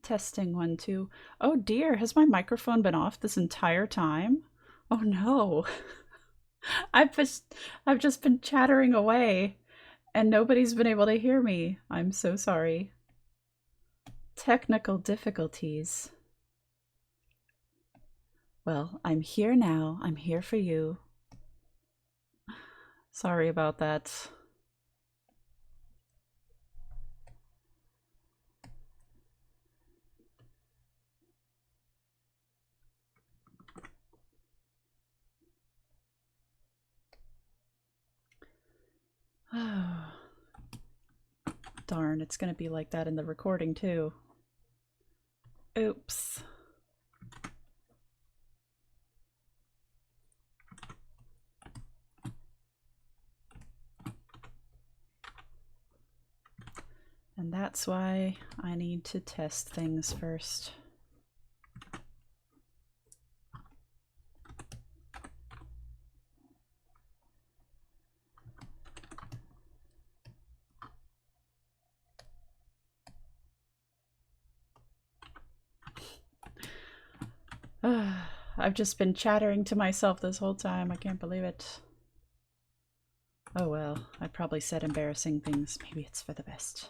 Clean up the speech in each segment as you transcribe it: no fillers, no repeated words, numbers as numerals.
Testing 1, 2. Oh dear, has my microphone been off this entire time? Oh no. I've just been chattering away and nobody's been able to hear me. I'm so sorry. Technical difficulties. Well, I'm here now. I'm here for you. Sorry about that. Darn, it's gonna be like that in the recording too. Oops. And that's why I need to test things first. I've just been chattering to myself this whole time. I can't believe it. Oh well, I probably said embarrassing things. Maybe it's for the best.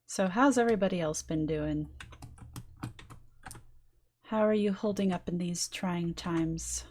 So how's everybody else been doing? How are you holding up in these trying times?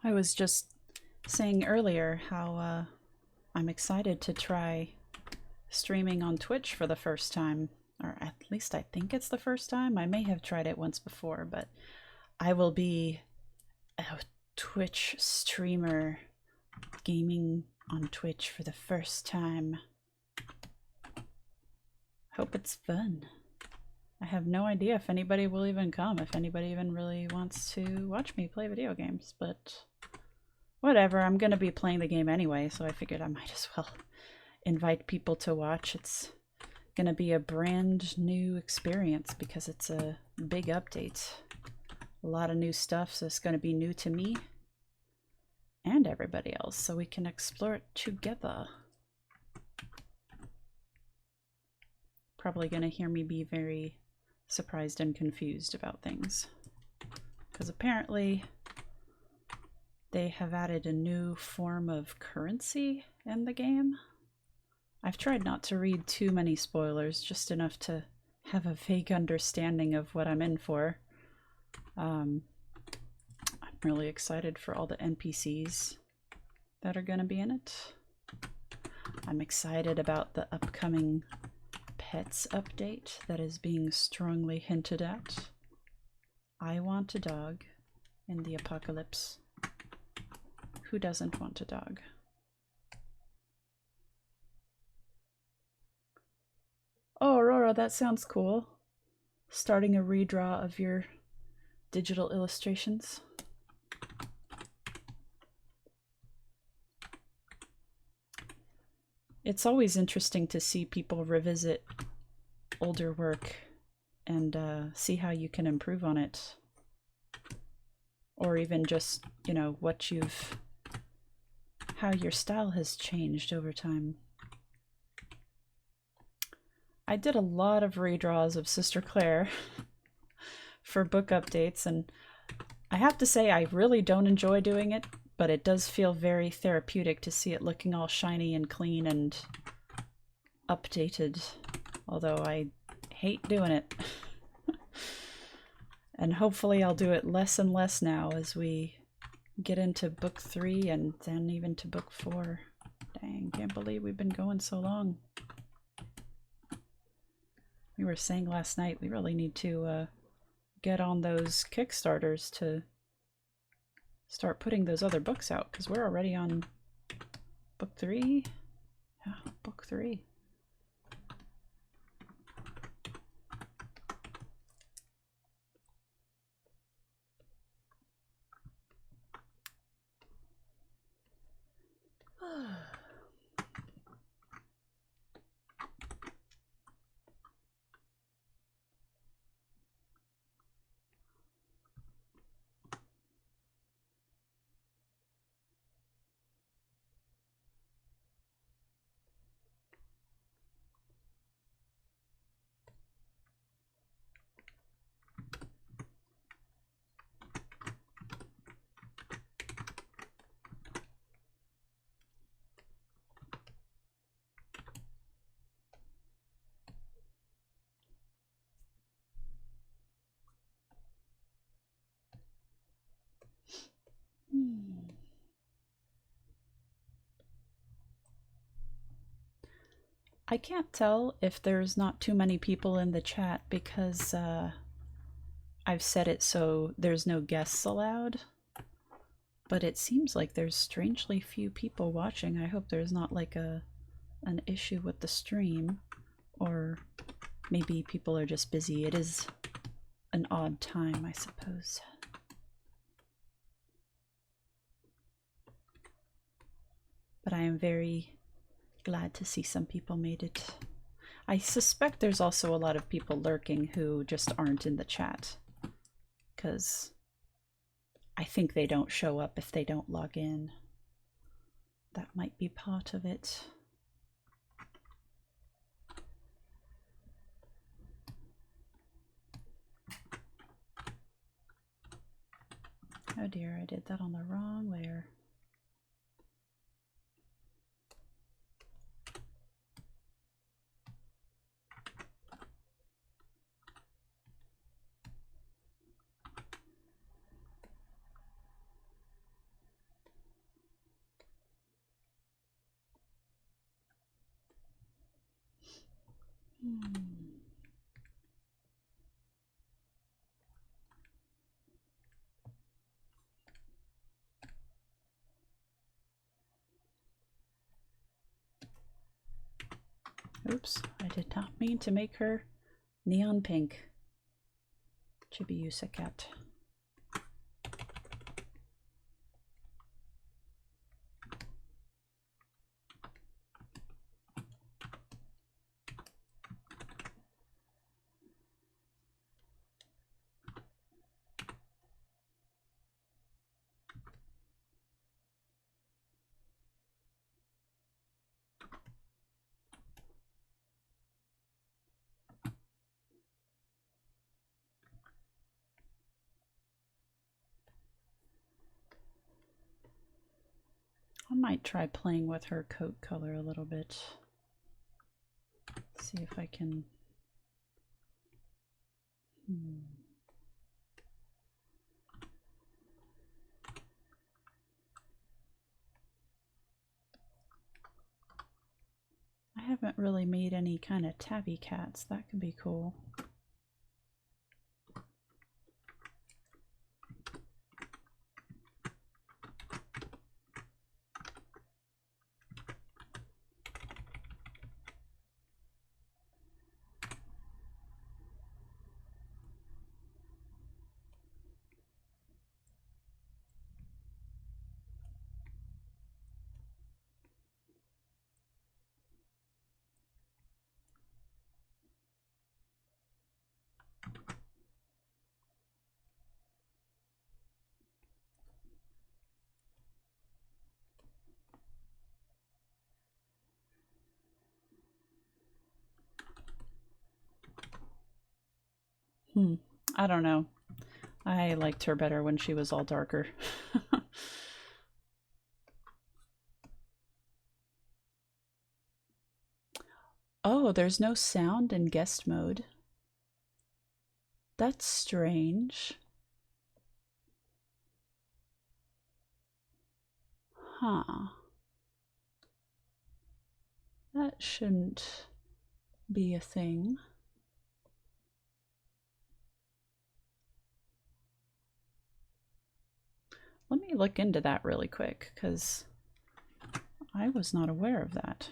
I was just saying earlier how I'm excited to try streaming on Twitch for the first time. Or at least I think it's the first time. I may have tried it once before, but I will be a Twitch streamer gaming on Twitch for the first time. Hope it's fun. I have no idea if anybody will even come, if anybody even really wants to watch me play video games, but whatever, I'm gonna be playing the game anyway, so I figured I might as well invite people to watch. It's gonna be a brand new experience because it's a big update. A lot of new stuff, so it's gonna be new to me and everybody else, so we can explore it together. Probably gonna hear me be very surprised and confused about things, because apparently they have added a new form of currency in the game. I've tried not to read too many spoilers, just enough to have a vague understanding of what I'm in for. I'm really excited for all the NPCs that are going to be in it. I'm excited about the upcoming pets update that is being strongly hinted at. I want a dog in the apocalypse. Who doesn't want a dog? Oh, Aurora, that sounds cool. Starting a redraw of your digital illustrations. It's always interesting to see people revisit older work and see how you can improve on it. Or even just, you know, how your style has changed over time. I did a lot of redraws of Sister Claire for book updates, and I have to say I really don't enjoy doing it, but it does feel very therapeutic to see it looking all shiny and clean and updated, although I hate doing it. And hopefully I'll do it less and less now as we get into book 3 and then even to book 4. Dang, can't believe we've been going so long. We were saying last night we really need to get on those Kickstarters to start putting those other books out, because we're already on book 3. Yeah, book 3. I can't tell if there's not too many people in the chat because I've set it so there's no guests allowed. But it seems like there's strangely few people watching. I hope there's not like an issue with the stream, or maybe people are just busy. It is an odd time, I suppose. But I am very glad to see some people made it. I suspect there's also a lot of people lurking who just aren't in the chat, because I think they don't show up if they don't log in. That might be part of it. Oh dear, I did that on the wrong layer. Oops, I did not mean to make her neon pink. Chibiusa cat. I might try playing with her coat color a little bit. See if I can... I haven't really made any kind of tabby cats. That could be cool. I don't know. I liked her better when she was all darker. Oh, there's no sound in guest mode. That's strange. Huh. That shouldn't be a thing. Let me look into that really quick, because I was not aware of that.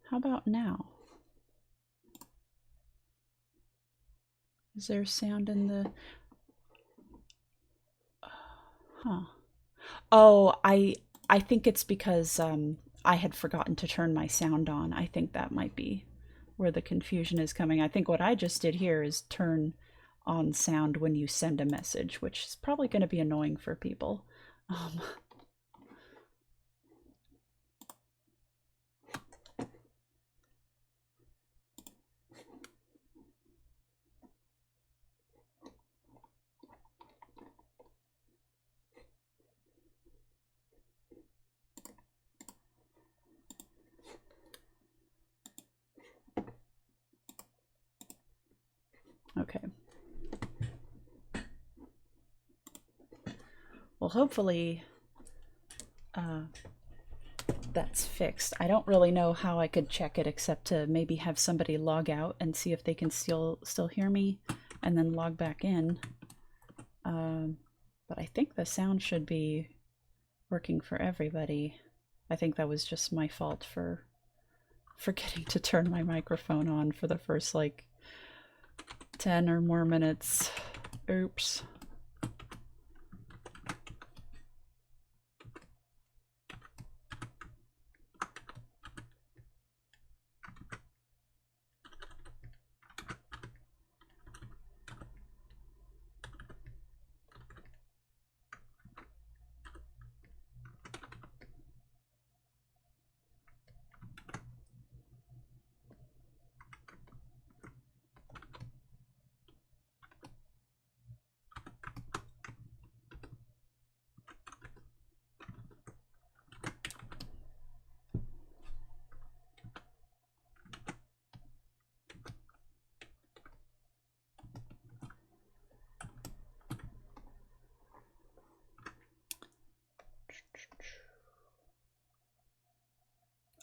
How about now? Is there sound in the... Huh. Oh, I think it's because I had forgotten to turn my sound on. I think that might be where the confusion is coming. I think what I just did here is turn on sound when you send a message, which is probably going to be annoying for people. Okay. Well, hopefully that's fixed. I don't really know how I could check it except to maybe have somebody log out and see if they can still hear me and then log back in. But I think the sound should be working for everybody. I think that was just my fault for forgetting to turn my microphone on for the first like 10 or more minutes. Oops.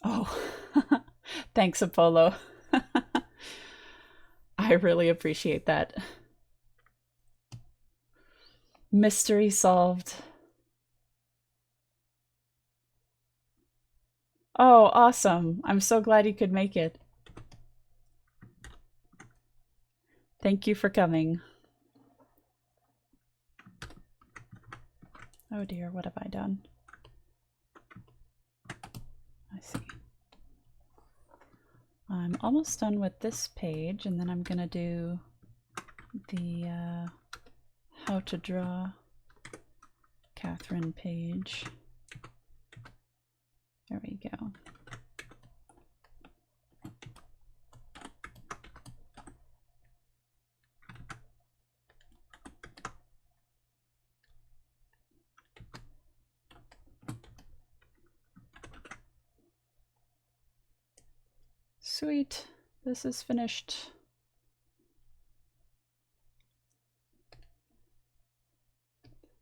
Oh, thanks, Apollo. I really appreciate that. Mystery solved. Oh, awesome. I'm so glad you could make it. Thank you for coming. Oh dear, what have I done? I see. I'm almost done with this page, and then I'm gonna do the how to draw Catharine page. There we go. Sweet, this is finished.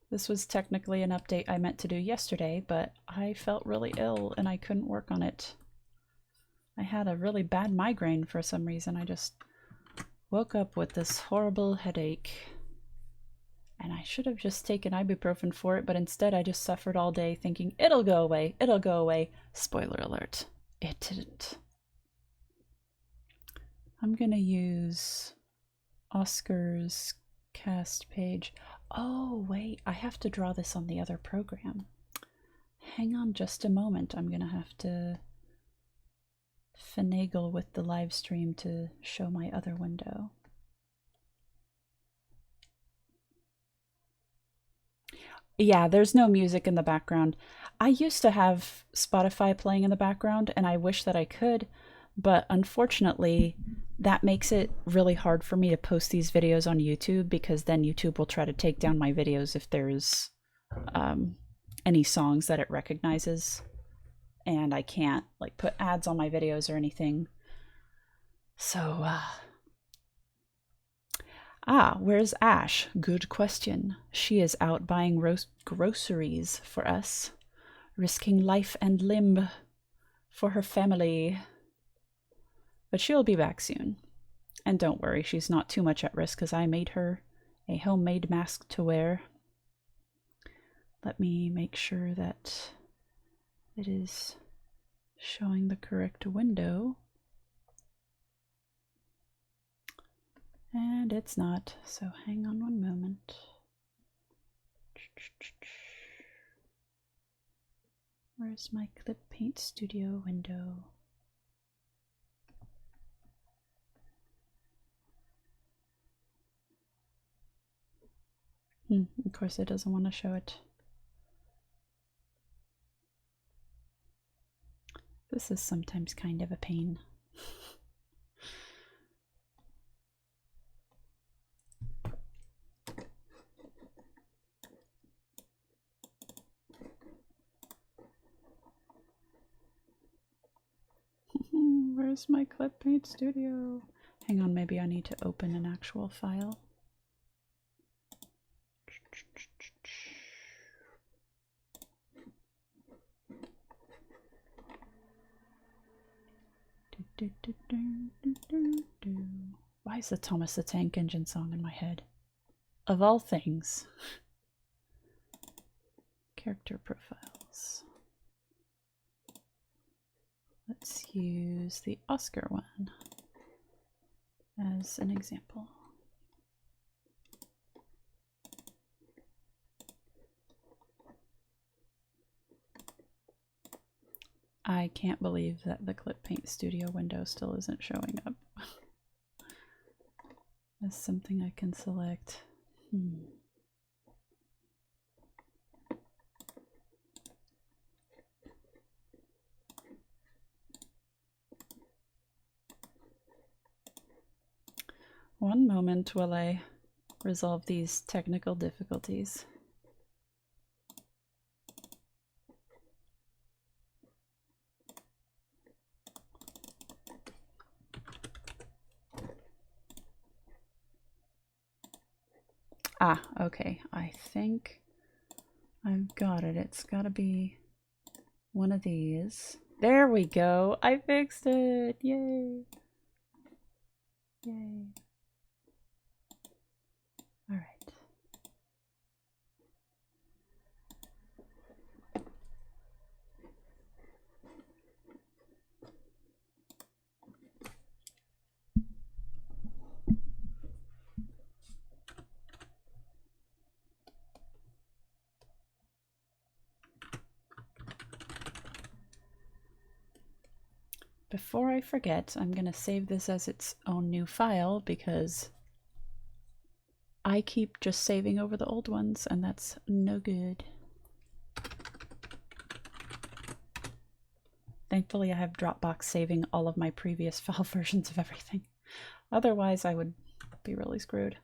This was technically an update I meant to do yesterday, but I felt really ill and I couldn't work on it. I had a really bad migraine for some reason. I just woke up with this horrible headache. And I should have just taken ibuprofen for it, but instead I just suffered all day thinking, it'll go away, it'll go away. Spoiler alert, it didn't. I'm going to use Oscar's cast page. Oh, wait, I have to draw this on the other program. Hang on just a moment. I'm going to have to finagle with the live stream to show my other window. Yeah, there's no music in the background. I used to have Spotify playing in the background, and I wish that I could, but unfortunately, that makes it really hard for me to post these videos on YouTube, because then YouTube will try to take down my videos if there's any songs that it recognizes, and I can't like put ads on my videos or anything. So, where's Ash? Good question. She is out buying groceries for us, risking life and limb for her family. But she'll be back soon. And don't worry, she's not too much at risk, because I made her a homemade mask to wear. Let me make sure that it is showing the correct window. And it's not, so hang on one moment. Where's my Clip Paint Studio window? Of course it doesn't want to show it. This is sometimes kind of a pain. Where's my Clip Paint Studio? Hang on, maybe I need to open an actual file. Why is the Thomas the Tank Engine song in my head? Of all things. Character profiles. Let's use the Oscar one as an example. I can't believe that the Clip Paint Studio window still isn't showing up. As something I can select. One moment while I resolve these technical difficulties. Okay, I think I've got it. It's gotta be one of these. There we go. I fixed it. Yay. Yay. All right. Before I forget, I'm going to save this as its own new file, because I keep just saving over the old ones, and that's no good. Thankfully, I have Dropbox saving all of my previous file versions of everything. Otherwise, I would be really screwed.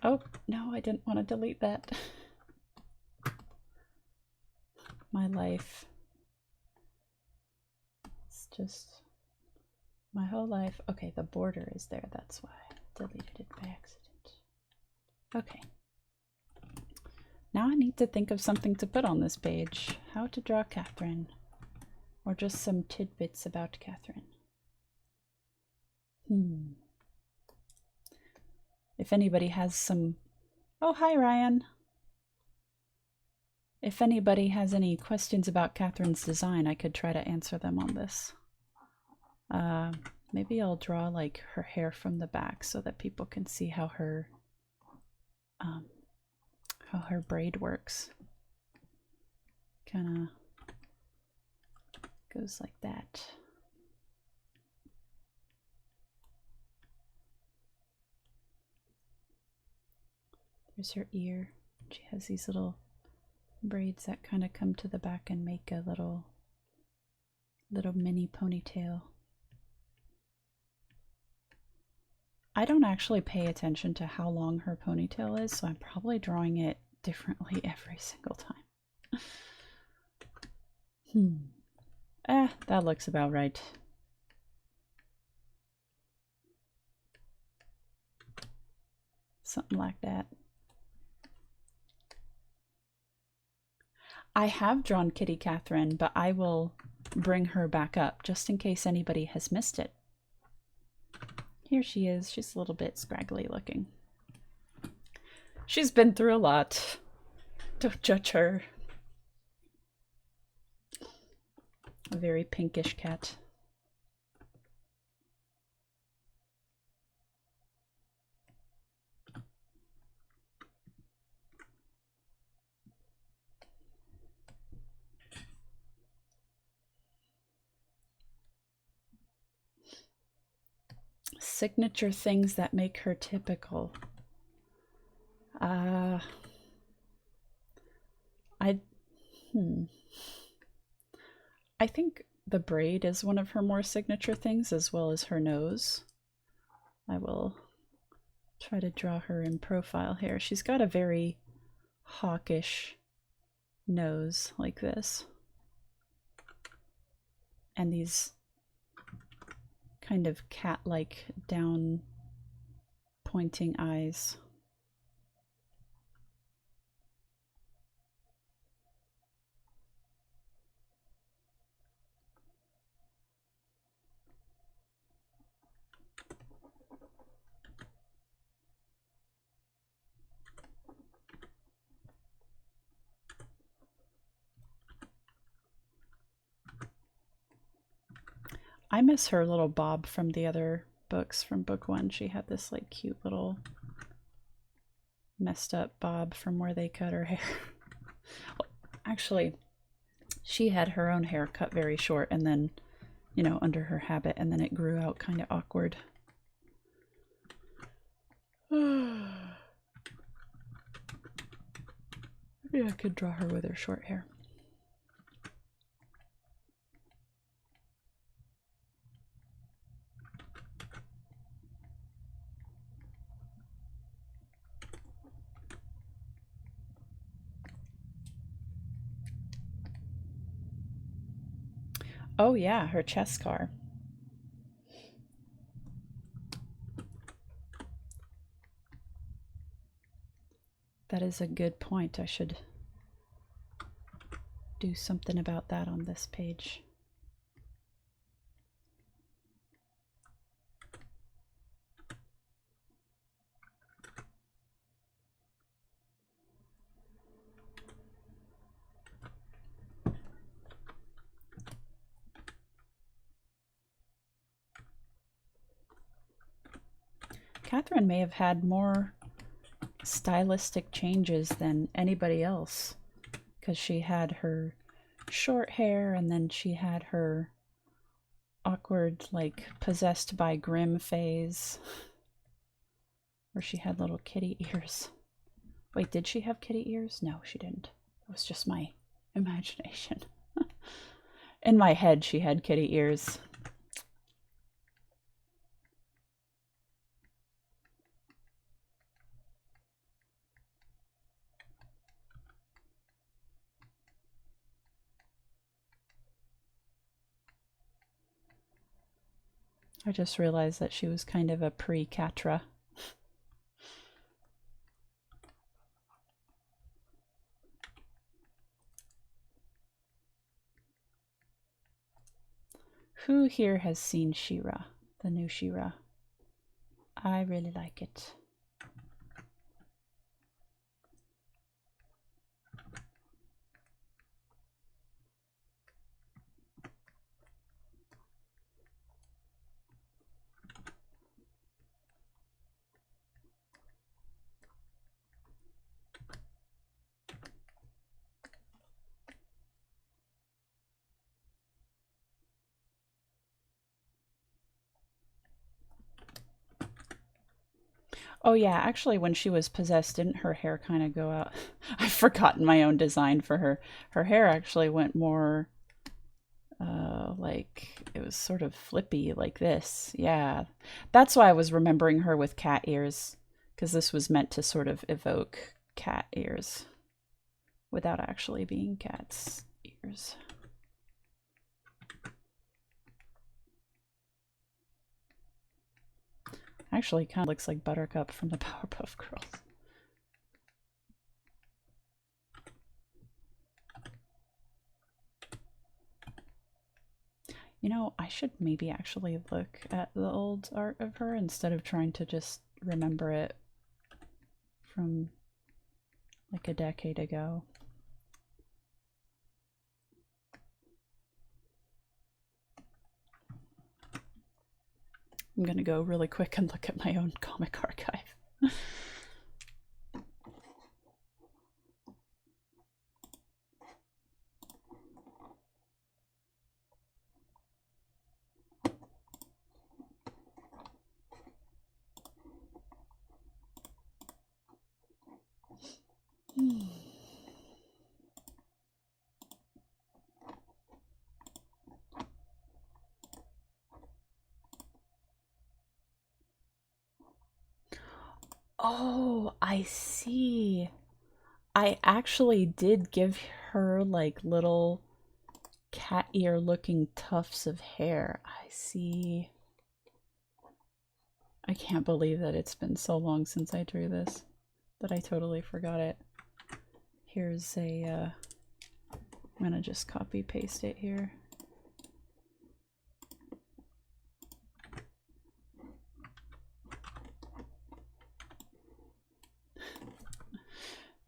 Oh, no, I didn't want to delete that. My life. It's just my whole life. Okay, the border is there. That's why I deleted it by accident. Okay. Now I need to think of something to put on this page. How to draw Catherine. Or just some tidbits about Catherine. If anybody has some... Oh, hi, Ryan. If anybody has any questions about Catherine's design, I could try to answer them on this. Maybe I'll draw like her hair from the back so that people can see how her braid works. Kind of goes like that. There's her ear. She has these little braids that kind of come to the back and make a little mini ponytail. I don't actually pay attention to how long her ponytail is, so I'm probably drawing it differently every single time. That looks about right. Something like that. I have drawn Kitty Catherine, but I will bring her back up just in case anybody has missed it. Here she is. She's a little bit scraggly looking. She's been through a lot. Don't judge her. A very pinkish cat. Signature things that make her typical. I think the braid is one of her more signature things, as well as her nose. I will try to draw her in profile here. She's got a very hawkish nose like this. And these kind of cat-like down pointing eyes. I miss her little bob from the other books. From book 1, she had this like cute little messed up bob from where they cut her hair. Well, actually, she had her own hair cut very short and then, you know, under her habit, and then it grew out kind of awkward. Maybe I could draw her with her short hair. Oh yeah, her chess scar. That is a good point. I should do something about that on this page. Catherine may have had more stylistic changes than anybody else, because she had her short hair and then she had her awkward, like, possessed by Grimm phase, where she had little kitty ears. Wait, did she have kitty ears? No, she didn't. It was just my imagination. In my head, she had kitty ears. I just realized that she was kind of a pre-Catra. Who here has seen She-Ra, the new She-Ra? I really like it. Oh yeah, actually when she was possessed, didn't her hair kind of go out? I've forgotten my own design for her. Her hair actually went more like it was sort of flippy like this. Yeah. That's why I was remembering her with cat ears, because this was meant to sort of evoke cat ears without actually being cat's ears. Actually, kind of looks like Buttercup from the Powerpuff Girls. You know, I should maybe actually look at the old art of her instead of trying to just remember it from like a decade ago. I'm gonna go really quick and look at my own comic archive. Oh, I see. I actually did give her like little cat ear looking tufts of hair. I see. I can't believe that it's been so long since I drew this, that I totally forgot it. Here's a, I'm gonna just copy paste it here.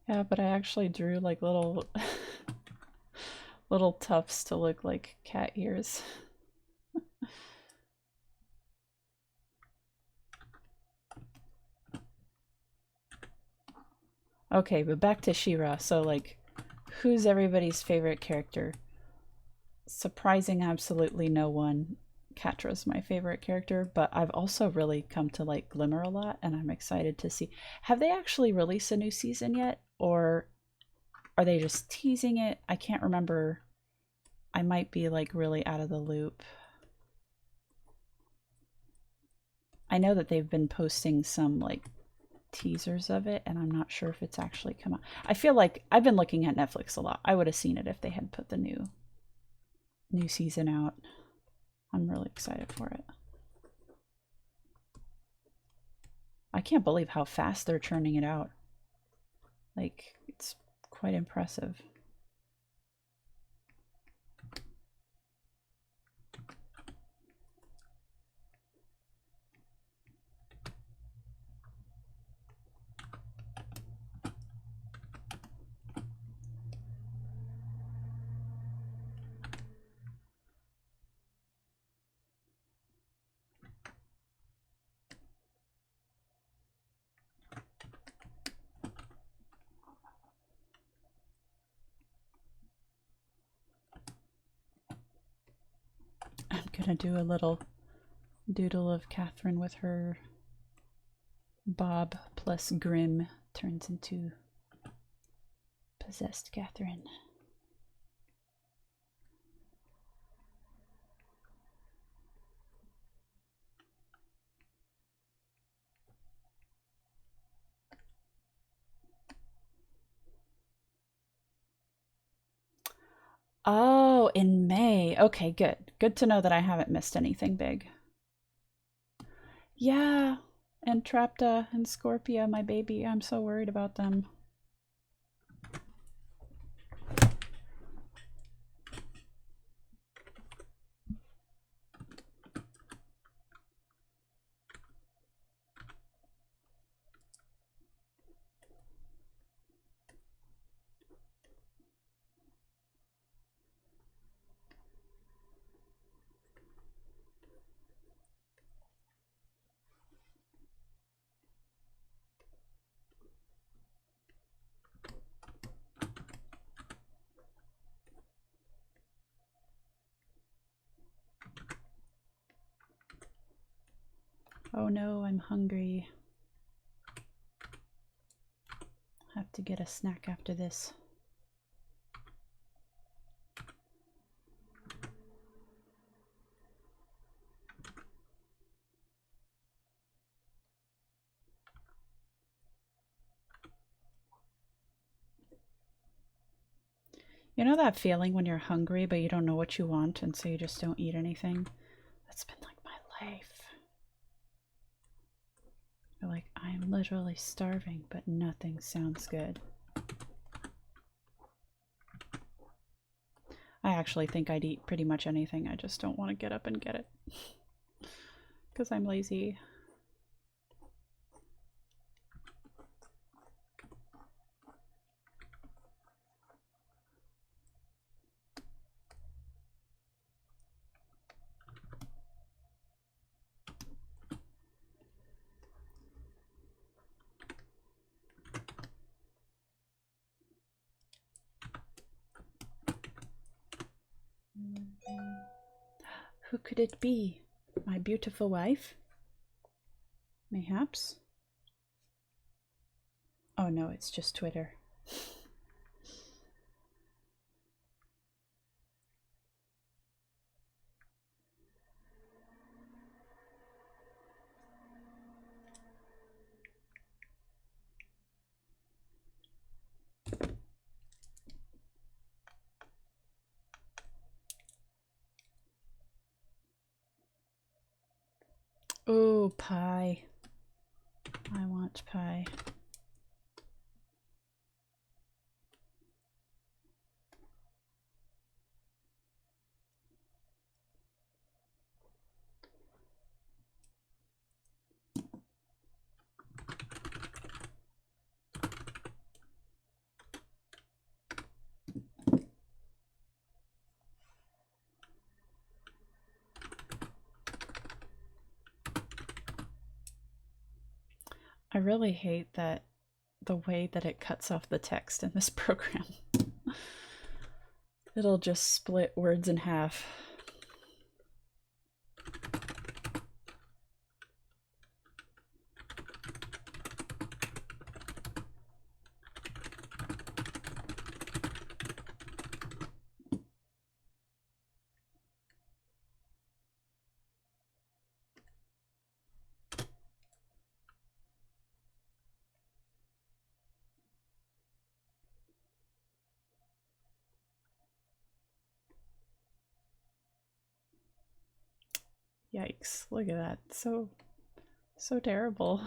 Yeah, but I actually drew like little little tufts to look like cat ears. Okay, but back to She-Ra. So like, who's everybody's favorite character? Surprising absolutely no one. Catra's my favorite character, but I've also really come to like Glimmer a lot, and I'm excited to see. Have they actually released a new season yet? Or are they just teasing it? I can't remember. I might be like really out of the loop. I know that they've been posting some like teasers of it, and I'm not sure if it's actually come out. I feel like I've been looking at Netflix a lot. I would have seen it if they had put the new season out. I'm really excited for it. I can't believe how fast they're churning it out. Like, it's quite impressive. I'm gonna do a little doodle of Catherine with her bob plus Grim turns into possessed Catherine. Oh, in May. Okay, good. Good to know that I haven't missed anything big. Yeah, and Trapta and Scorpia, my baby. I'm so worried about them. Oh no, I'm hungry. Have to get a snack after this. You know that feeling when you're hungry but you don't know what you want and so you just don't eat anything? That's been like my life. I feel like I'm literally starving but nothing sounds good. I actually think I'd eat pretty much anything. I just don't want to get up and get it. Because I'm lazy. Who could it be? My beautiful wife? Mayhaps? Oh no, it's just Twitter. Oh, pie. I want pie. I really hate that the way that it cuts off the text in this program. It'll just split words in half. Yikes, look at that. So terrible.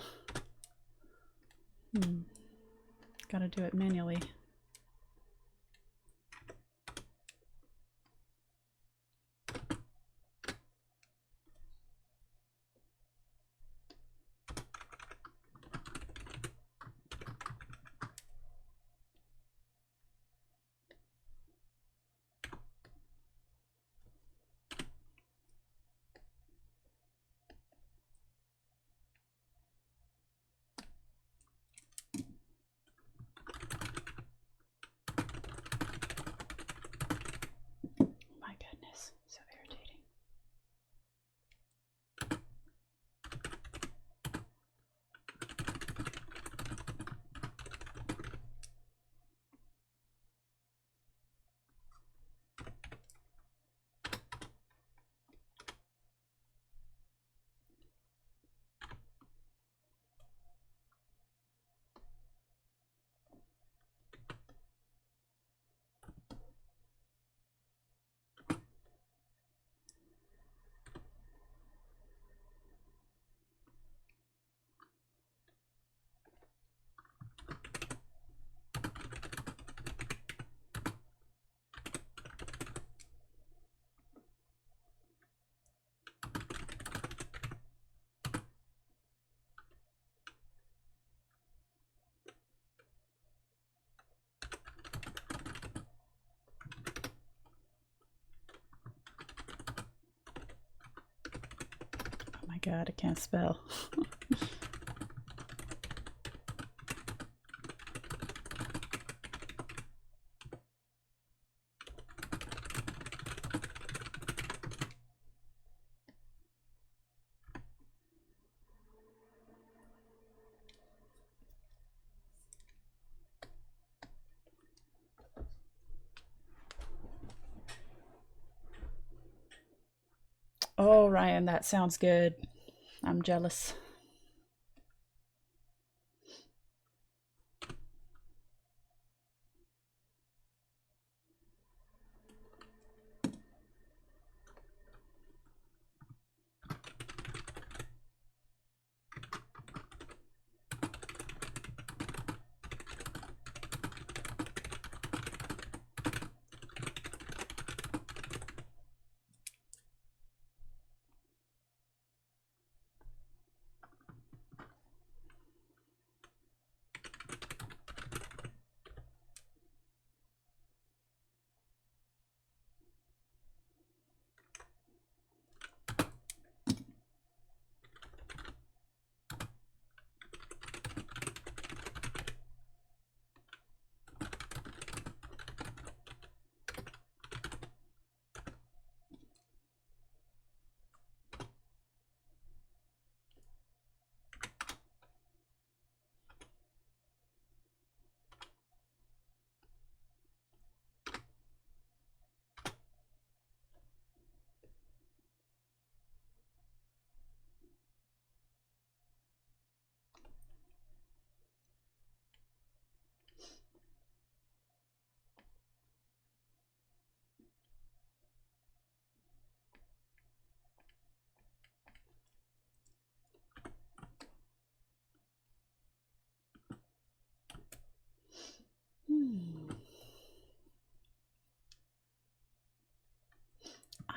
Gotta do it manually. My goodness, so irritating. Oh my god, I can't spell. Oh, Ryan, that sounds good. I'm jealous.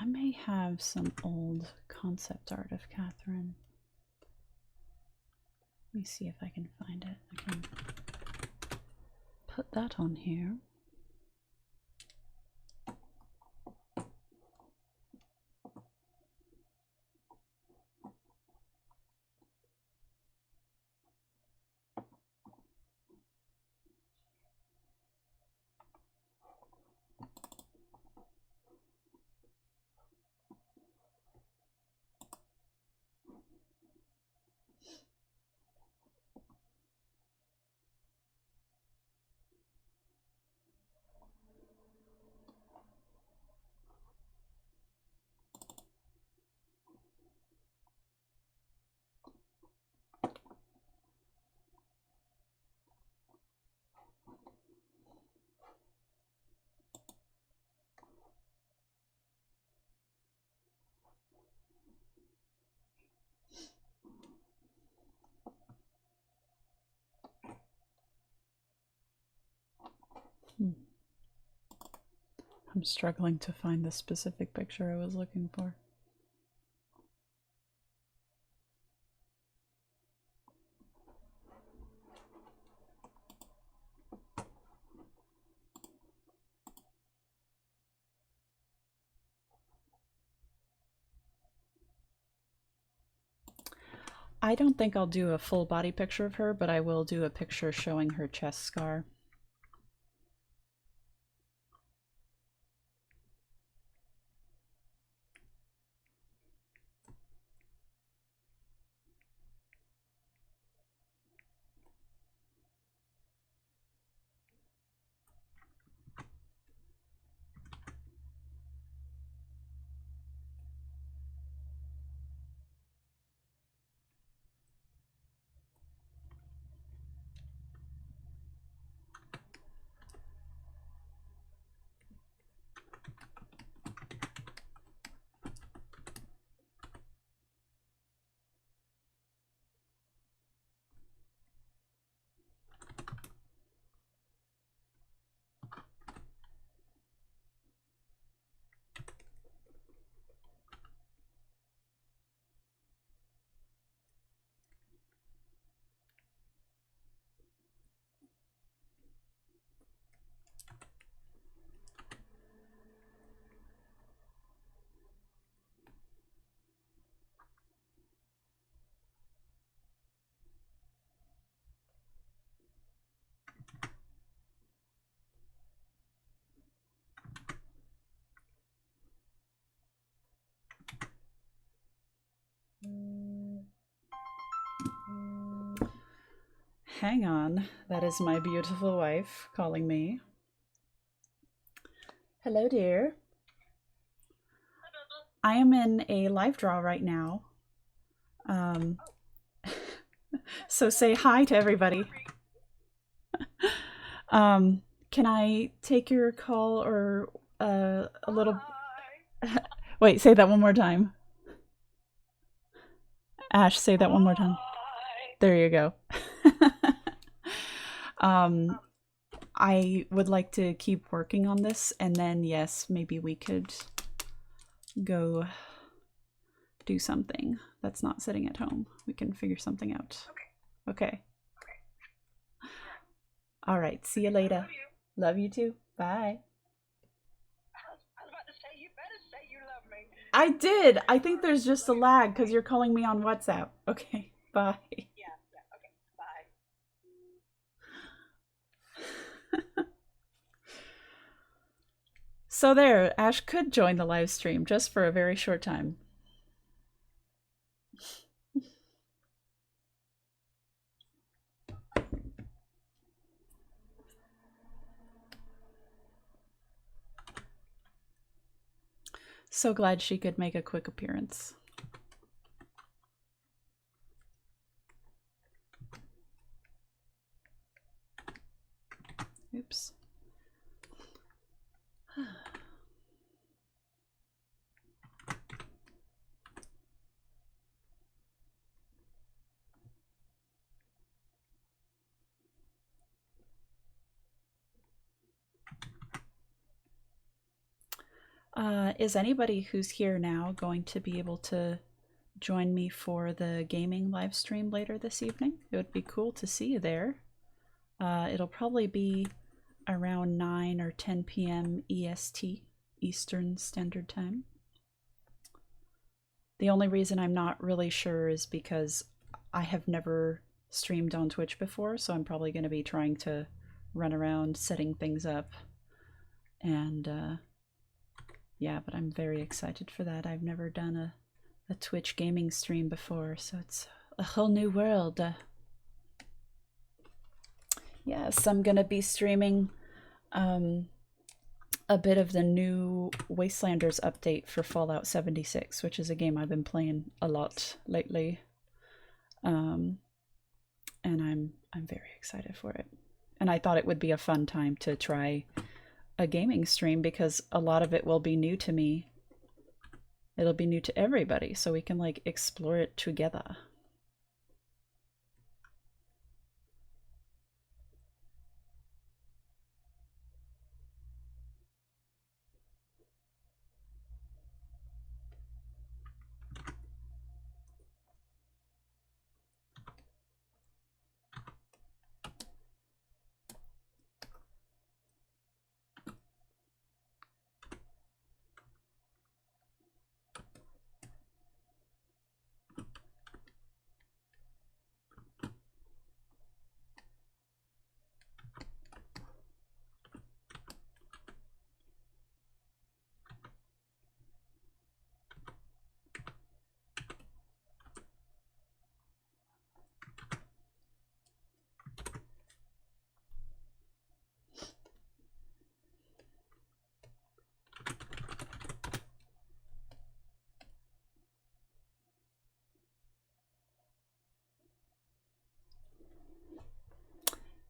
I may have some old concept art of Catharine. Let me see if I can find it. I can put that on here. I'm struggling to find the specific picture I was looking for. I don't think I'll do a full body picture of her, but I will do a picture showing her chest scar. Hang on, that is my beautiful wife calling me. Hello, dear. I am in a live draw right now. So say hi to everybody. Can I take your call or a little... Wait, say that one more time. Ash, say that one more time. There you go. I would like to keep working on this, and then, yes, maybe we could go do something that's not sitting at home. We can figure something out. Okay. All right. See you later. Love you too. Bye. I was about to say, you better say you love me. I did. I think there's just a lag because you're calling me on WhatsApp. Okay. Bye. Yeah, okay, bye. So there, Ash could join the live stream just for a very short time. So glad she could make a quick appearance. Oops. Is anybody who's here now going to be able to join me for the gaming live stream later this evening? It would be cool to see you there. It'll probably be around 9 or 10 p.m. EST, Eastern Standard Time. The only reason I'm not really sure is because I have never streamed on Twitch before, so I'm probably going to be trying to run around setting things up. And yeah, but I'm very excited for that. I've never done a Twitch gaming stream before, so it's a whole new world. Yes, I'm going to be streaming a bit of the new Wastelanders update for Fallout 76, which is a game I've been playing a lot lately. And I'm very excited for it. And I thought it would be a fun time to try a gaming stream because a lot of it will be new to me. It'll be new to everybody, so we can like explore it together.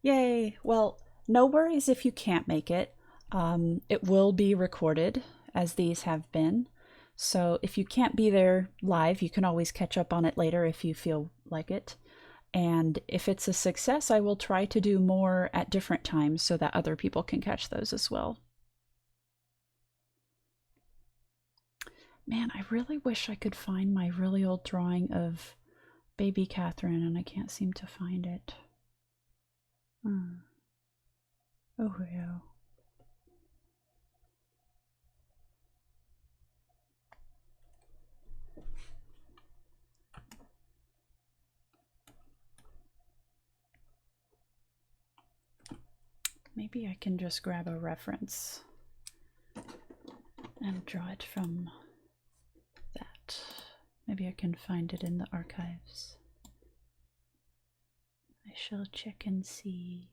Yay! Well, no worries if you can't make it. It will be recorded, as these have been. So if you can't be there live, you can always catch up on it later if you feel like it. And if it's a success, I will try to do more at different times so that other people can catch those as well. Man, I really wish I could find my really old drawing of baby Catharine, and I can't seem to find it. Oh, yeah. Maybe I can just grab a reference and draw it from that. Maybe I can find it in the archives. I shall check and see.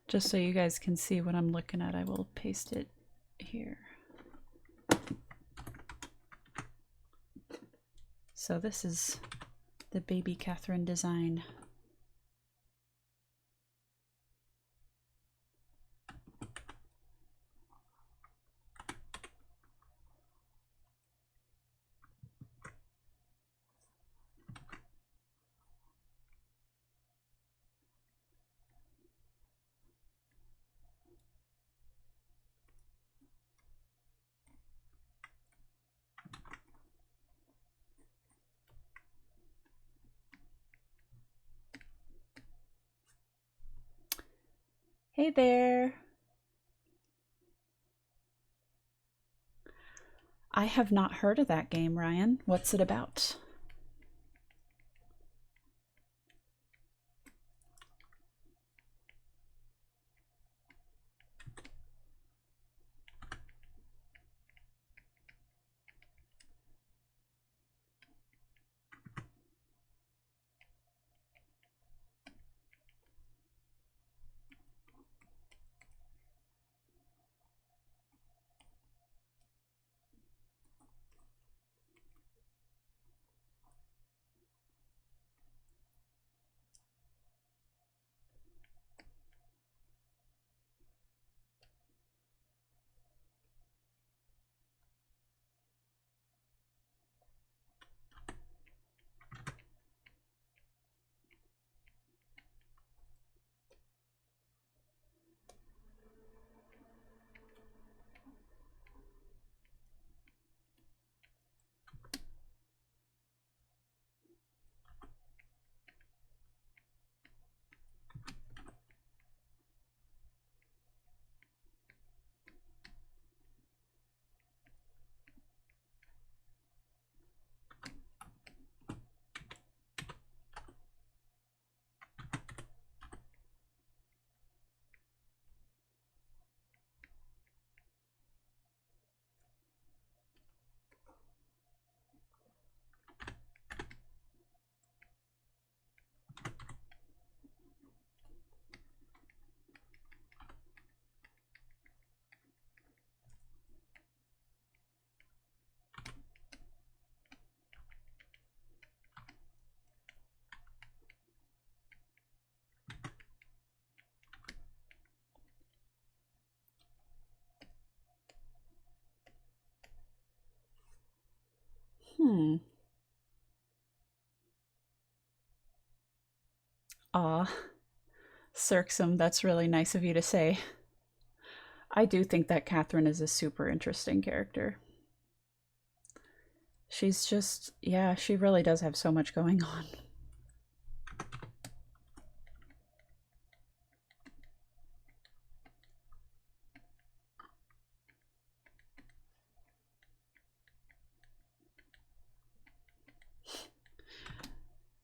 Just so you guys can see what I'm looking at, I will paste it here. So this is the baby Catharine design. Hey there! I have not heard of that game, Ryan. What's it about? Aw, Cirxum, that's really nice of you to say. I do think that Catharine is a super interesting character. She's just, yeah, she really does have so much going on.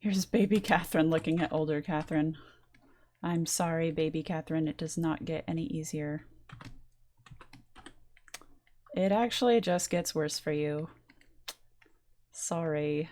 Here's baby Catharine looking at older Catharine. I'm sorry, baby Catharine, it does not get any easier. It actually just gets worse for you. Sorry.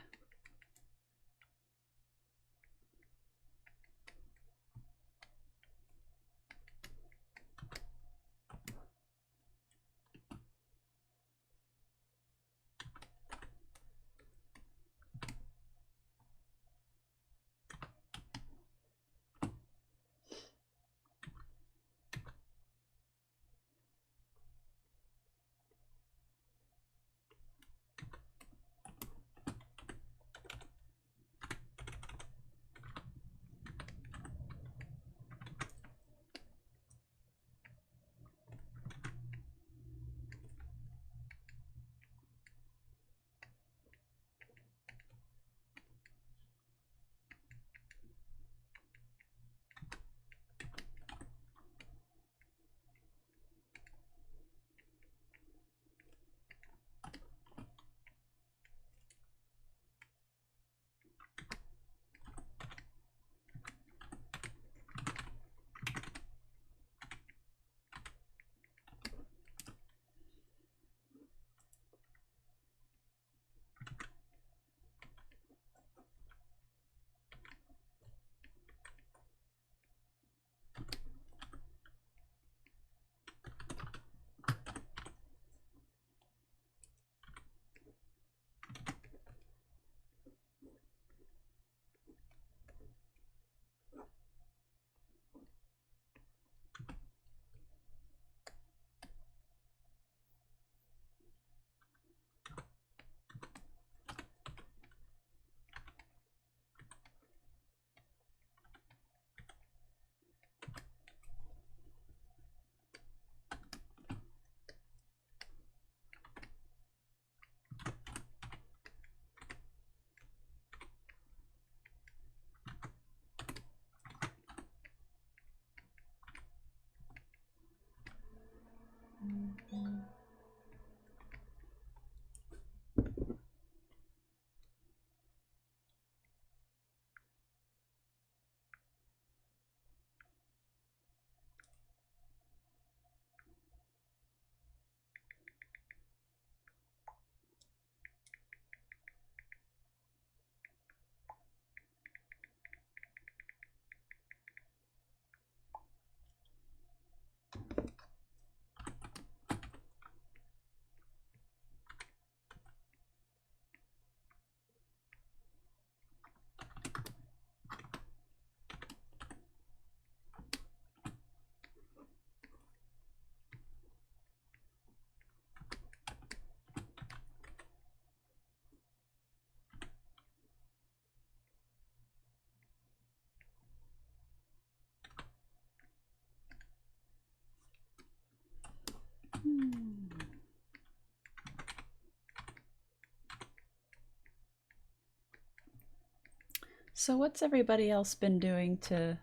So what's everybody else been doing to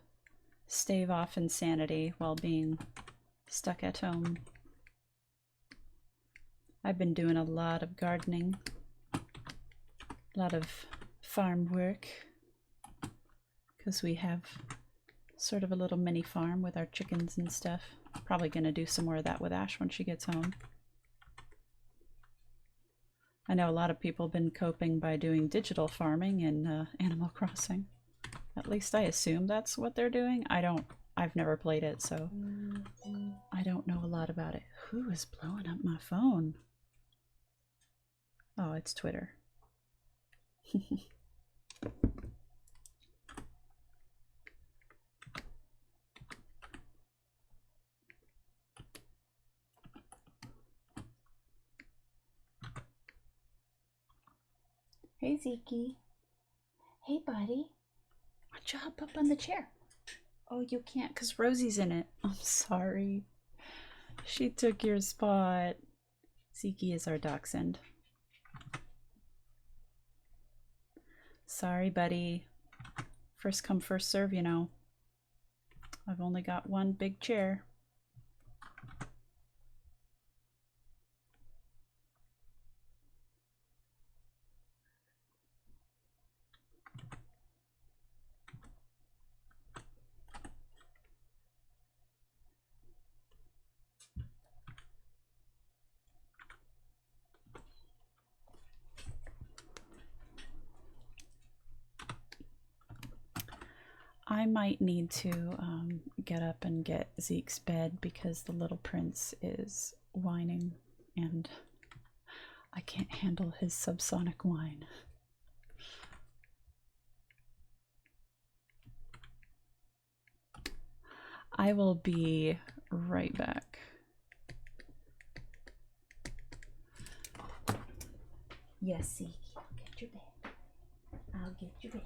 stave off insanity while being stuck at home? I've been doing a lot of gardening, a lot of farm work, because we have sort of a little mini farm with our chickens and stuff. Probably going to do some more of that with Ash when she gets home. I know a lot of people have been coping by doing digital farming in Animal Crossing. At least I assume that's what they're doing. I've never played it, so I don't know a lot about it. Who is blowing up my phone? Oh, it's Twitter. Hey, Zeke. Hey, buddy. Why don't you hop up on the chair? Oh, you can't because Rosie's in it. I'm sorry. She took your spot. Zeke is our dachshund. Sorry, buddy. First come, first serve, you know. I've only got one big chair. I might need to get up and get Zeke's bed because the little prince is whining and I can't handle his subsonic whine. I will be right back. Yes, Zeke, I'll get your bed. I'll get your bed.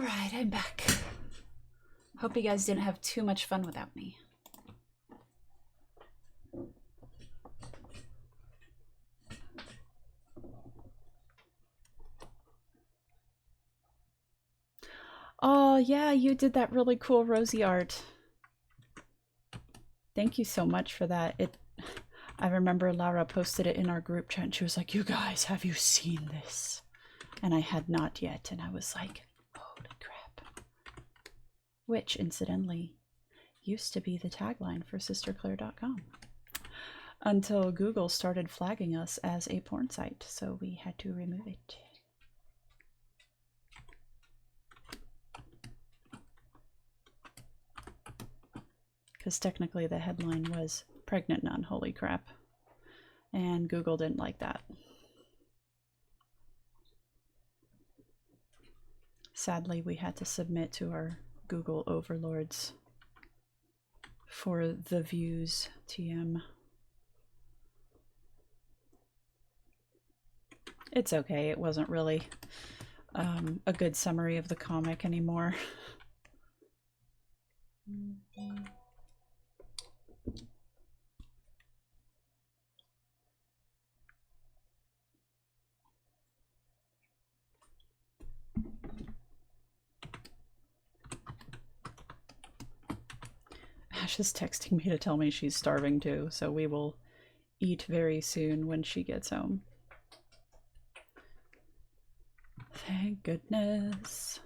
Alright, I'm back. Hope you guys didn't have too much fun without me. Oh, yeah, you did that really cool Rosie art. Thank you so much for that. I remember Laura posted it in our group chat and she was like, "You guys, have you seen this?" And I had not yet, and I was like, holy crap. Which, incidentally, used to be the tagline for sisterclaire.com. Until Google started flagging us as a porn site, so we had to remove it. Because technically the headline was "Pregnant Nun, Holy Crap." And Google didn't like that. Sadly, we had to submit to our Google overlords for the views, TM. It's okay, it wasn't really a good summary of the comic anymore. Ash is texting me to tell me she's starving too, so we will eat very soon when she gets home. Thank goodness.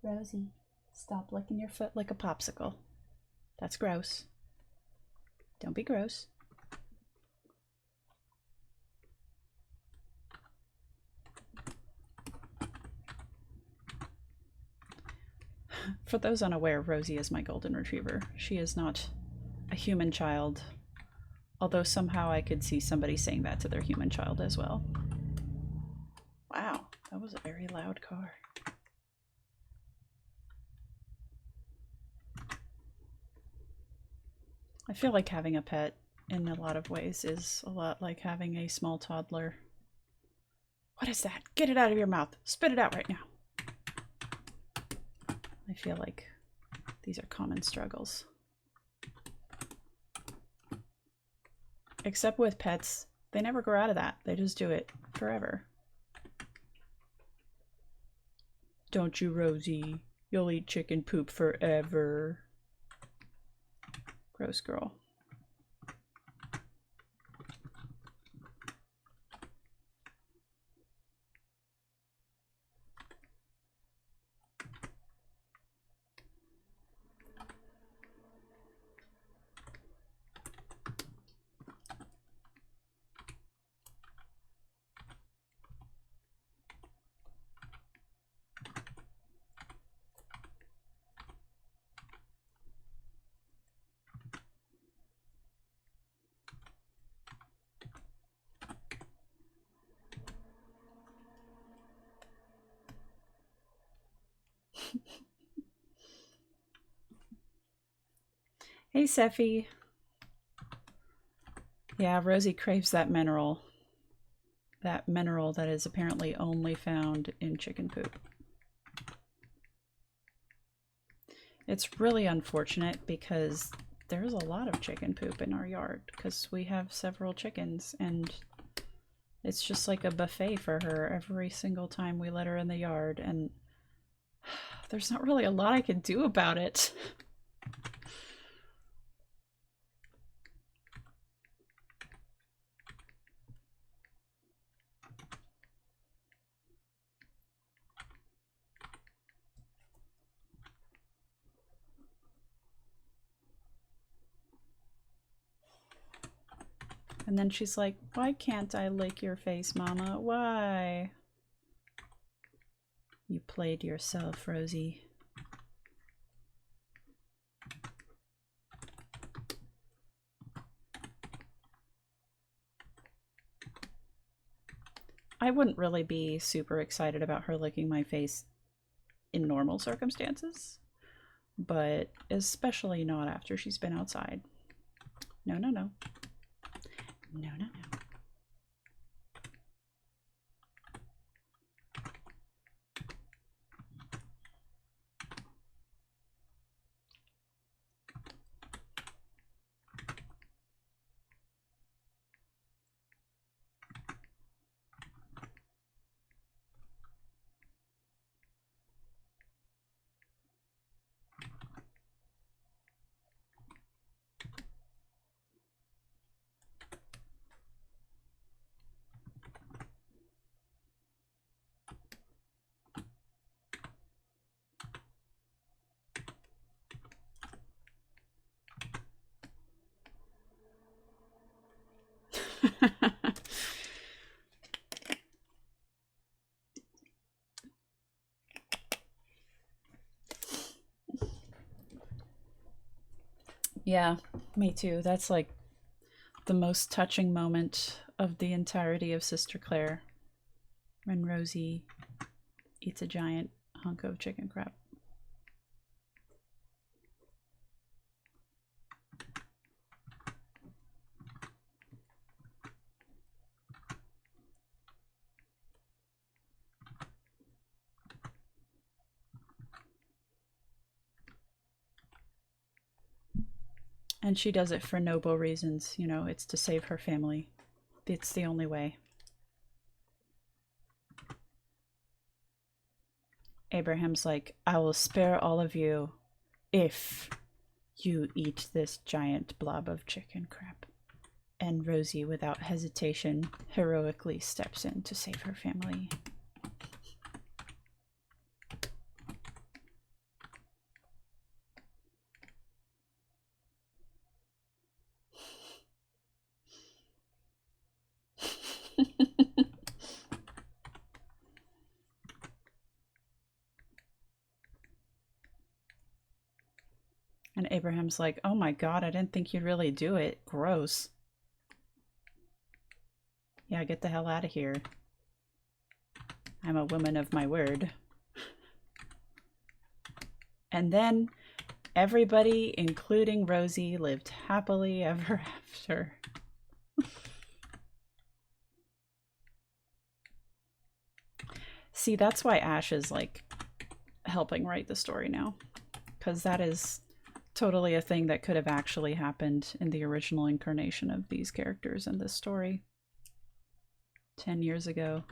Rosie, stop licking your foot like a popsicle. That's gross. Don't be gross. For those unaware, Rosie is my golden retriever. She is not a human child, although somehow I could see somebody saying that to their human child as well. Wow, that was a very loud car. I feel like having a pet in a lot of ways is a lot like having a small toddler. What is that? Get it out of your mouth. Spit it out right now. I feel like these are common struggles. Except with pets, they never grow out of that. They just do it forever. Don't you, Rosie? You'll eat chicken poop forever. Gross girl. Hey, Seffi. Yeah, Rosie craves that mineral. That mineral that is apparently only found in chicken poop. It's really unfortunate because there's a lot of chicken poop in our yard because we have several chickens, and it's just like a buffet for her every single time we let her in the yard, and there's not really a lot I can do about it. And then she's like, why can't I lick your face, Mama? Why? You played yourself, Rosie. I wouldn't really be super excited about her licking my face in normal circumstances, but especially not after she's been outside. No, no, no. No, no, no. Yeah, me too. That's like the most touching moment of the entirety of Sister Claire, when Rosie eats a giant hunk of chicken crap. And she does it for noble reasons, you know, it's to save her family. It's the only way. Abraham's like, I will spare all of you if you eat this giant blob of chicken crap. And Rosie, without hesitation, heroically steps in to save her family. And Abraham's like, oh my god, I didn't think you'd really do it. Gross. Yeah, get the hell out of here. I'm a woman of my word. And then everybody, including Rosie, lived happily ever after. See, that's why Ash is like helping write the story now, because that is totally a thing that could have actually happened in the original incarnation of these characters in this story 10 years ago.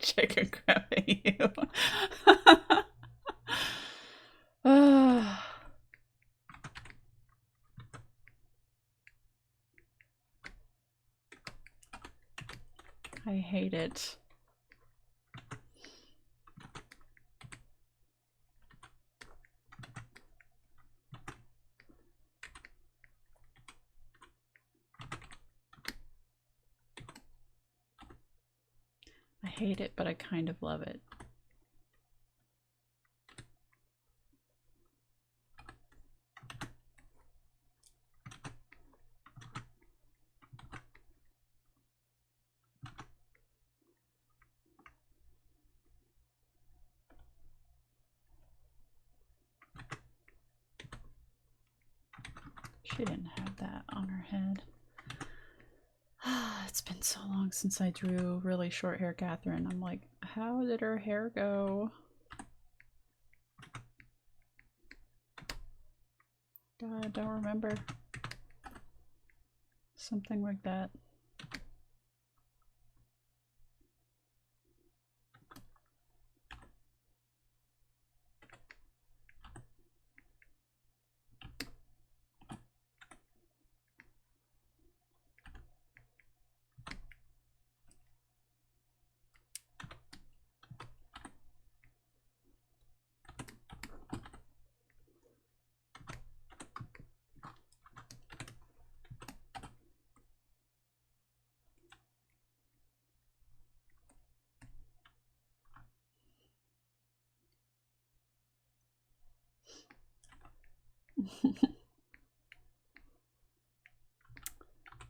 Chicken crapping you. I hate it. I hate it, but I kind of love it. She didn't have that on her head. It's been so long since I drew really short hair Catherine. I'm like, how did her hair go? God, I don't remember. Something like that.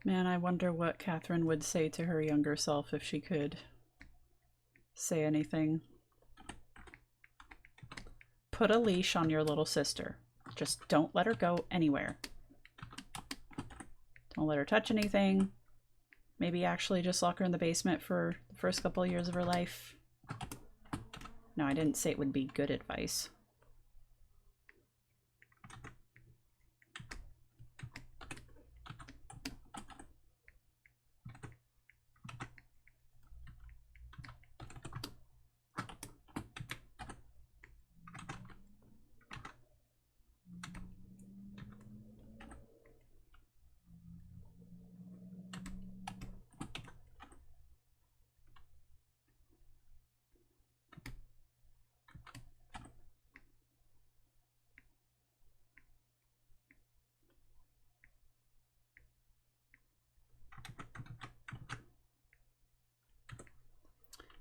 Man, I wonder what Catherine would say to her younger self if she could say anything. Put a leash on your little sister. Just don't let her go anywhere. Don't let her touch anything. Maybe actually just lock her in the basement for the first couple of years of her life. No, I didn't say it would be good advice.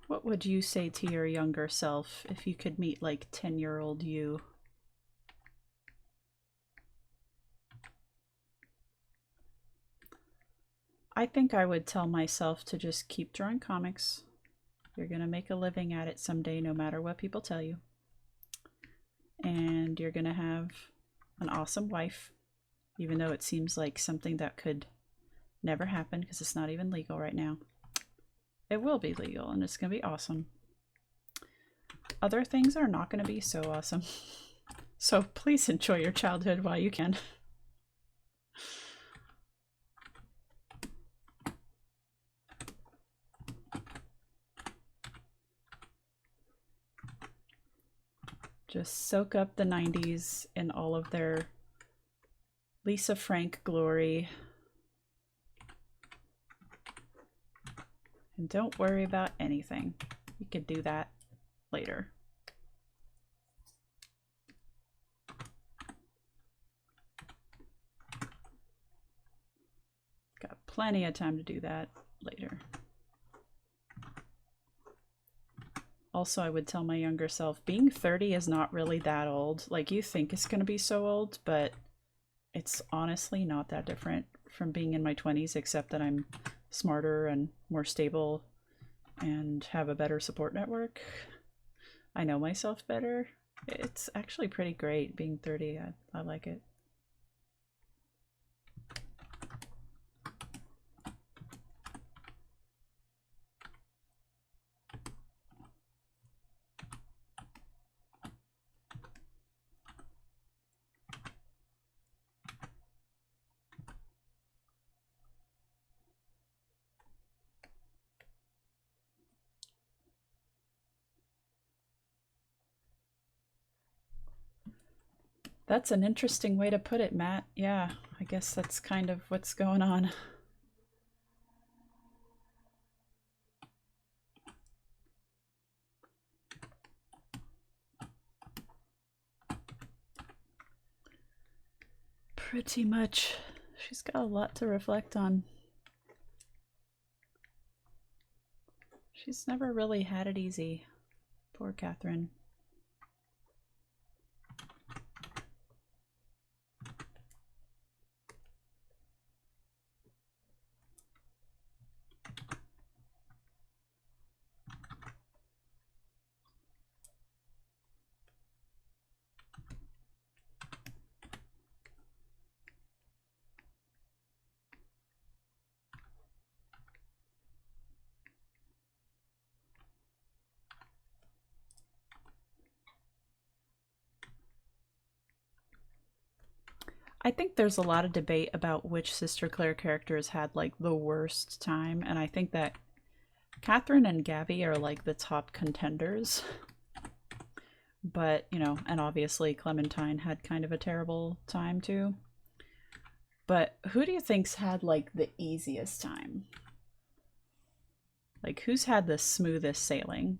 What would you say to your younger self if you could meet like 10-year-old you? I think I would tell myself to just keep drawing comics. You're going to make a living at it someday, no matter what people tell you. And you're going to have an awesome wife, even though it seems like something that could never happen because it's not even legal right now. It will be legal and it's going to be awesome. Other things are not going to be so awesome. So please enjoy your childhood while you can. Just soak up the 90s in all of their Lisa Frank glory. And don't worry about anything. You could do that later. Got plenty of time to do that later. Also, I would tell my younger self, being 30 is not really that old. Like, you think it's going to be so old, but it's honestly not that different from being in my 20s, except that I'm smarter and more stable and have a better support network. I know myself better. It's actually pretty great being 30. I like it. That's an interesting way to put it, Matt. Yeah, I guess that's kind of what's going on. Pretty much. She's got a lot to reflect on. She's never really had it easy. Poor Catharine. I think there's a lot of debate about which Sister Claire characters had like the worst time, and I think that Catharine and Gabby are like the top contenders. But, you know, and obviously Clementine had kind of a terrible time too. But who do you think's had like the easiest time? Like, who's had the smoothest sailing?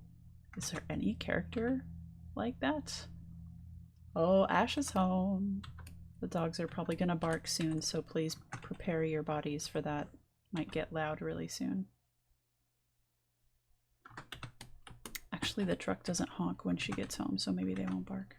Is there any character like that? Oh, Ash is home. The dogs are probably gonna bark soon, so please prepare your bodies for that. Might get loud really soon. Actually, the truck doesn't honk when she gets home, so maybe they won't bark.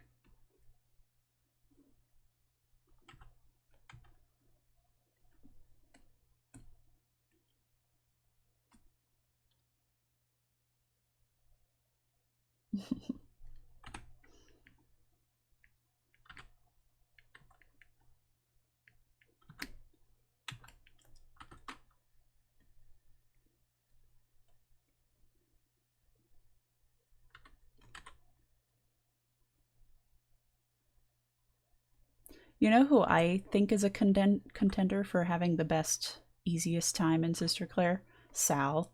You know who I think is a contender for having the best, easiest time in Sister Claire? Sal.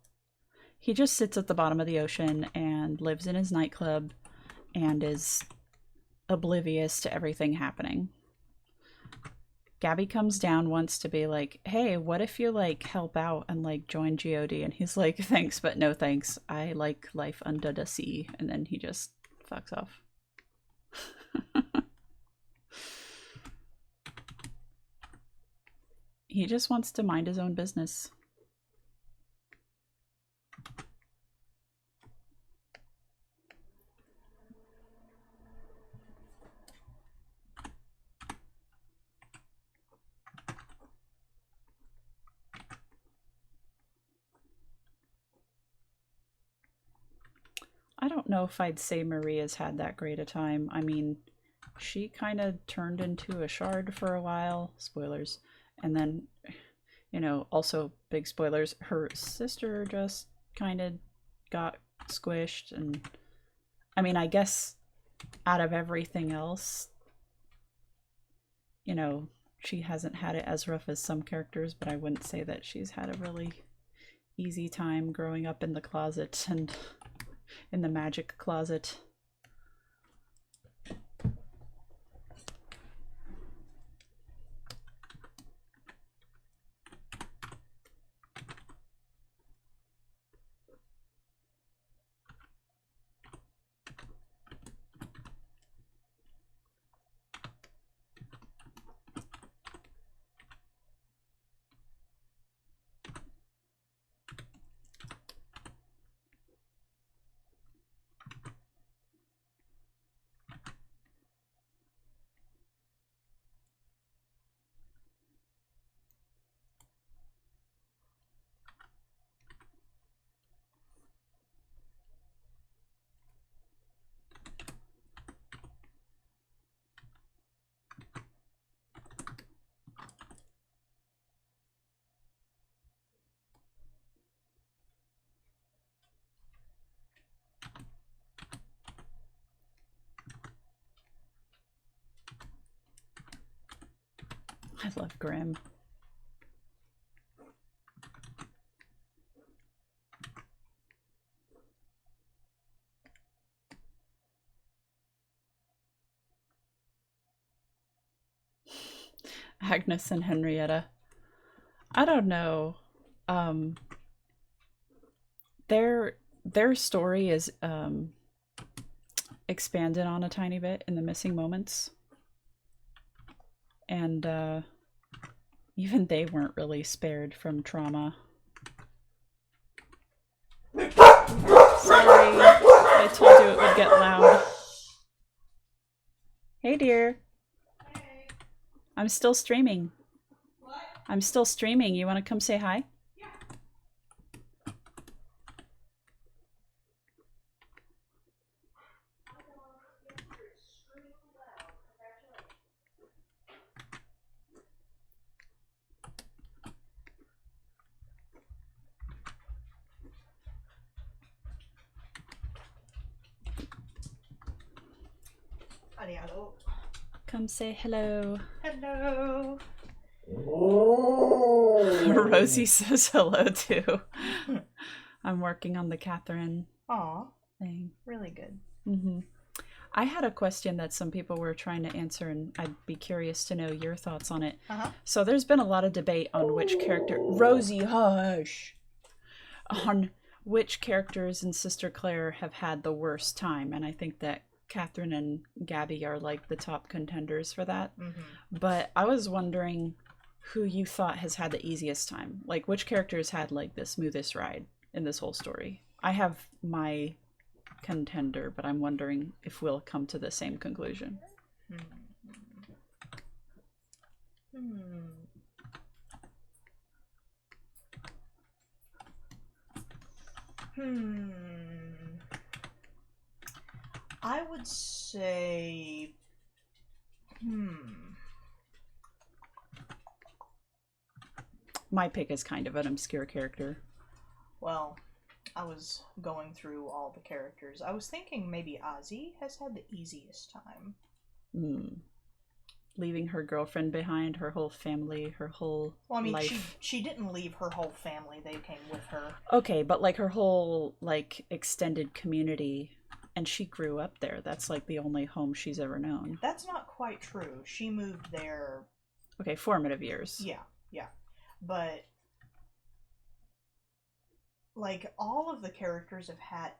He just sits at the bottom of the ocean and lives in his nightclub and is oblivious to everything happening. Gabby comes down once to be like, hey, what if you like help out and like join GOD? And he's like, thanks, but no thanks. I like life under the sea. And then he just fucks off. He just wants to mind his own business. I don't know if I'd say Maria's had that great a time. I mean, she kind of turned into a shard for a while. Spoilers. And then, you know, also big spoilers, her sister just kind of got squished. And I mean, I guess out of everything else, you know, she hasn't had it as rough as some characters, but I wouldn't say that she's had a really easy time growing up in the closet and in the magic closet. I love Grimm. Agnes and Henrietta. I don't know. Um, their story is expanded on a tiny bit in the missing moments. And even they weren't really spared from trauma. Sorry, I told you it would get loud. Hey, dear. Hey. I'm still streaming. What? I'm still streaming. You want to come say hi? Yeah. Hello. Come say hello. Hello. Rosie says hello too. I'm working on the Catharine Aw, thing. really good. I had a question that some people were trying to answer, and I'd be curious to know your thoughts on it. So there's been a lot of debate on which character... Rosie, hush! On which characters in Sister Claire have had the worst time, and I think that Catherine and Gabby are like the top contenders for that. But I was wondering who you thought has had the easiest time. Like, which characters had like the smoothest ride in this whole story? I have my contender, but I'm wondering if we'll come to the same conclusion. I would say, My pick is kind of an obscure character. well, I was going through all the characters. I was thinking maybe Ozzy has had the easiest time. Leaving her girlfriend behind, her whole family, her whole life. she didn't leave her whole family. They came with her. Okay, but like her whole like extended community, and she grew up there. That's like the only home she's ever known. That's not quite true. She moved there. Okay, formative years. Yeah. But like all of the characters have had,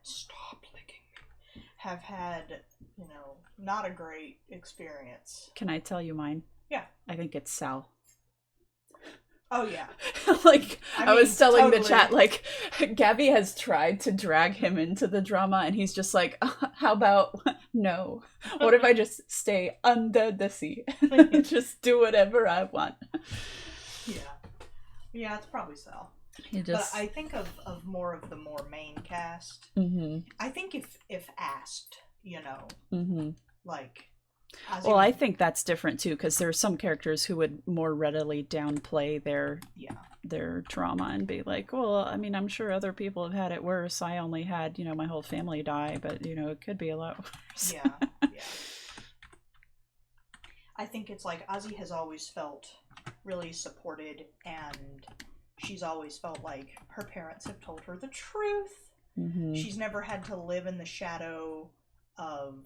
not a great experience. Can I tell you mine? Yeah. I think it's Sal. Oh yeah. Like I was telling totally. the chat, like Gabby has tried to drag him into the drama, and he's just like, "How about no? What if I just stay under the sea, just do whatever I want?" Yeah, it's probably Sal. But I think of more of the more main cast. I think if asked, like. Well, I think that's different too, because there are some characters who would more readily downplay their trauma and be like, well, I mean, I'm sure other people have had it worse. I only had, my whole family die, but it could be a lot worse. Yeah. I think it's like Ozzy has always felt really supported, and she's always felt like her parents have told her the truth. She's never had to live in the shadow of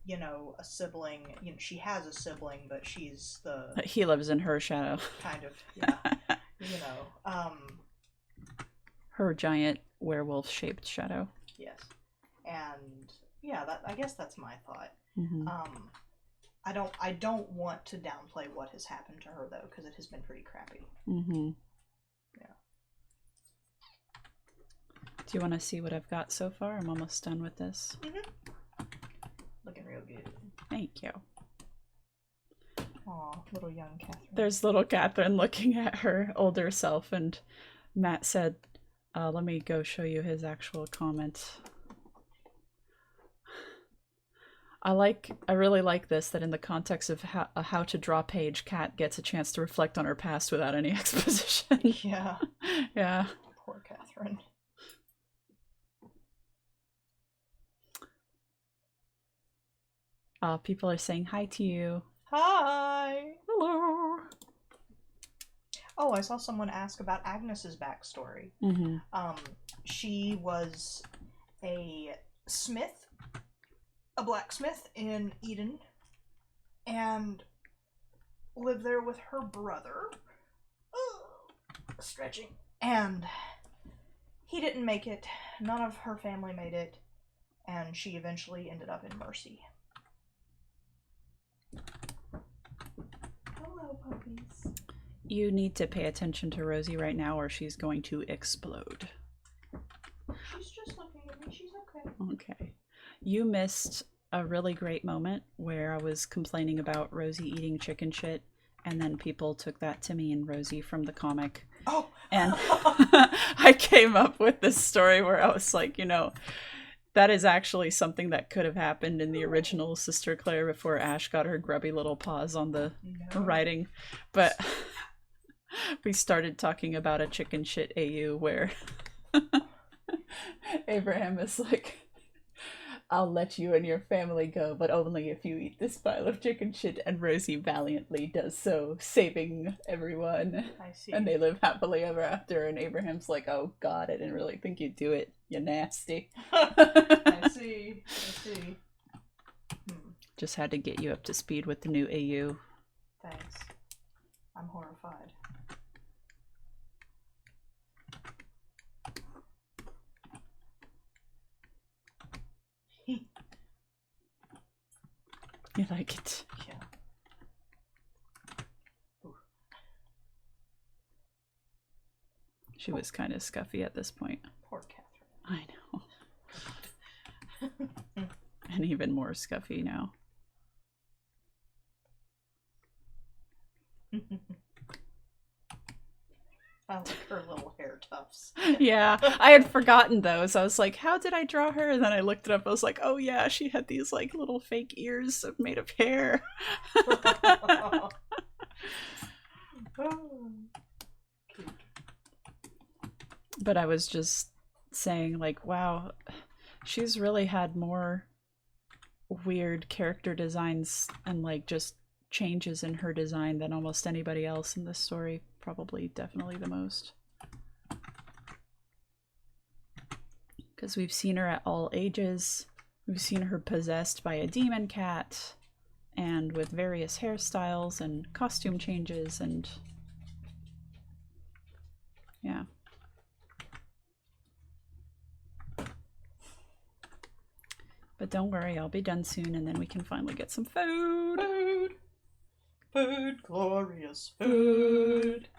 a sibling. She has a sibling, but she's he lives in her shadow. Kind of, yeah. Her giant werewolf-shaped shadow. Yes. And yeah, I guess that's my thought. I don't want to downplay what has happened to her though, because it has been pretty crappy. Yeah. Do you want to see what I've got so far? I'm almost done with this. Looking real good. Thank you. Aw, little young Catherine. There's little Catherine looking at her older self, and Matt said, let me go show you his actual comment. I really like this, that in the context of how to draw page, Kat gets a chance to reflect on her past without any exposition. Yeah. Yeah. Poor Catherine. People are saying hi to you. Hi. Hello. Oh, I saw someone ask about Agnes's backstory. She was a smith, a blacksmith in Eden, and lived there with her brother. Stretching. And he didn't make it. None of her family made it. And she eventually ended up in Mercy. puppies. You need to pay attention to Rosie right now or she's going to explode. She's just looking at me. She's okay. Okay. You missed a really great moment where I was complaining about Rosie eating chicken shit, and then people took that to mean Rosie from the comic. Oh! And I came up with this story where I was like, you know, that is actually something that could have happened in the original Sister Claire before Ash got her grubby little paws on the writing. But we started talking about a chicken shit AU where Abraham is like, I'll let you and your family go, but only if you eat this pile of chicken shit. And Rosie valiantly does so, saving everyone. I see. And they live happily ever after. And Abraham's like, oh God, I didn't really think you'd do it. You nasty. I see. Just had to get you up to speed with the new AU. Thanks. I'm horrified. You like it? Yeah. Ooh. She was kind of scuffy at this point. Poor Catherine. I know. And even more scuffy now. I like her little hair tufts. Yeah, I had forgotten those. I was like, how did I draw her? And then I looked it up. I was like, oh yeah, she had these like little fake ears made of hair. But I was just saying like, wow, she's really had more weird character designs and like just changes in her design than almost anybody else in this story. Probably definitely the most. Because we've seen her at all ages. We've seen her possessed by a demon cat and with various hairstyles and costume changes and yeah. But don't worry, I'll be done soon and then we can finally get some food. Food, glorious food.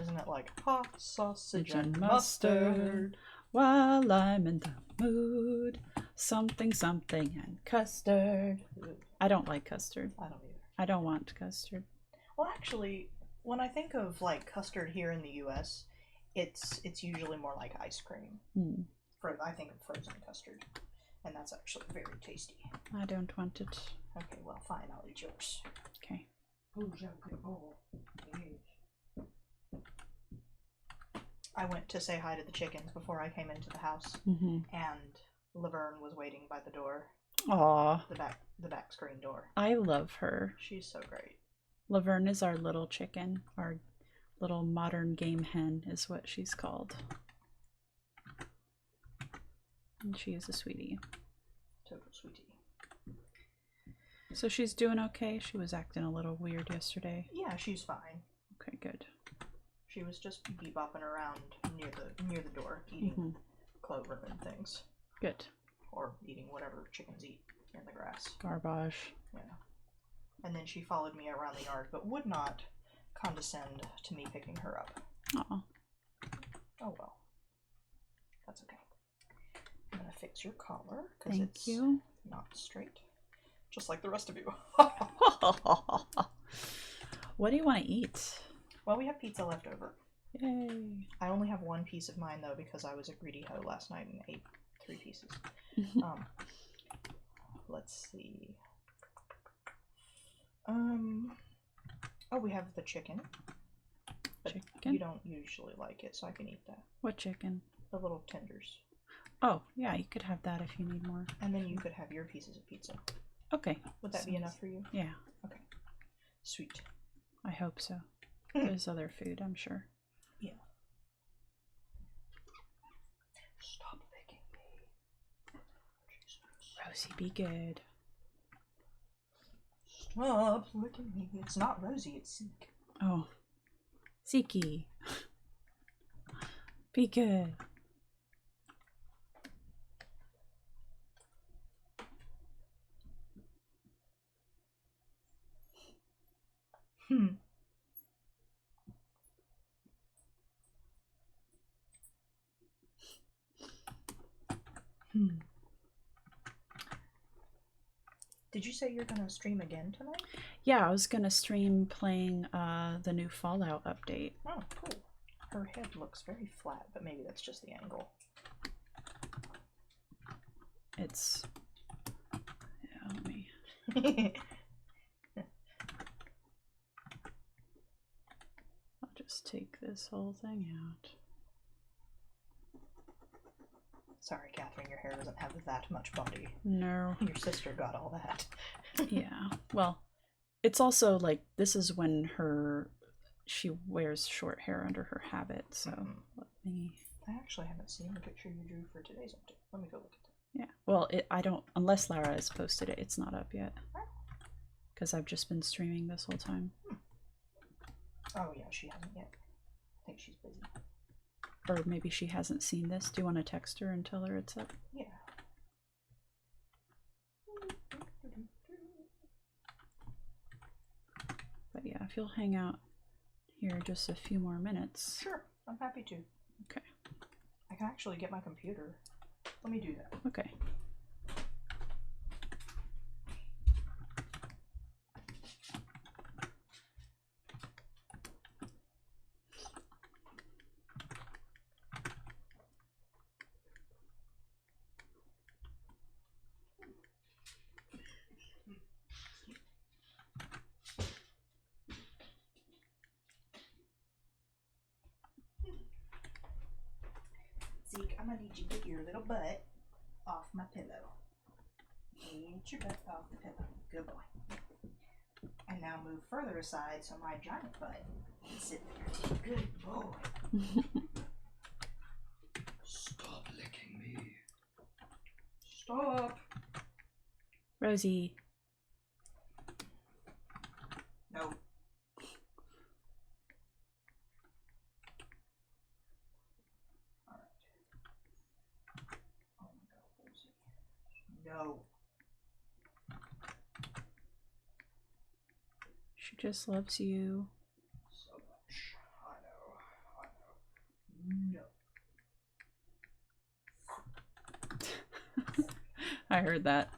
Isn't it like hot sausage and mustard? While I'm in the mood, something, something, and custard. I don't like custard. I don't either. I don't want custard. Well, actually, when I think of like custard here in the U.S., it's usually more like ice cream. I think of frozen custard, and that's actually very tasty. I don't want it. Okay, well, fine. I'll eat yours. Okay. I went to say hi to the chickens before I came into the house, and Laverne was waiting by the door. Aw. The back screen door. I love her. She's so great. Laverne is our little chicken. Our little modern game hen is what she's called. And she is a sweetie. Total sweetie. So she's doing okay? She was acting a little weird yesterday. Yeah, she's fine. Okay, good. She was just bebopping around near the door, eating clover and things. Good. Or eating whatever chickens eat in the grass. Garbage. Yeah. And then she followed me around the yard, but would not condescend to me picking her up. Aw. Oh well. That's okay. I'm gonna fix your collar Thank it's you. not straight. Just like the rest of you. What do you want to eat? Well, we have pizza left over. Yay. I only have one piece of mine though because I was a greedy hoe last night and ate 3 pieces. Let's see. Oh, we have the chicken. But Chicken? you don't usually like it, so I can eat that. What chicken? The little tenders. Oh, yeah, you could have that if you need more. And then you could have your pieces of pizza. Okay. Would that be enough for you? Yeah. Okay. Sweet. I hope so. There's other food, I'm sure. Yeah. Stop licking me. Jesus. Rosie, be good. Stop licking me. It's not Rosie, it's Seek. Oh. Siki. Be good. Hmm. Hmm. Did you say you're gonna stream again tonight? Yeah, I was gonna stream playing the new Fallout update. Oh, cool. Her head looks very flat, but maybe that's just the angle. It's... Yeah, let me... I'll just take this whole thing out. Sorry, Catherine, your hair doesn't have that much body. No. Your sister got all that. Yeah. Well, it's also like this is when she wears short hair under her habit, so let me... I actually haven't seen the picture you drew for today's update. Let me go look at that. Yeah. Well, I don't... Unless Lara has posted it, it's not up yet. Because I've just been streaming this whole time. Oh, yeah, she hasn't yet. I think she's busy. Or maybe she hasn't seen this. Do you want to text her and tell her it's up? Yeah. But yeah, if you'll hang out here just a few more minutes. Sure, I'm happy to. Okay. I can actually get my computer. Let me do that. Okay. Zeke, I'm gonna need you to get your little butt off my pillow. Get your butt off the pillow. Good boy. And now move further aside so my giant butt can sit there. Good boy. Stop licking me. Stop. Rosie. No. No. She just loves you. So much. I know. No. I heard that.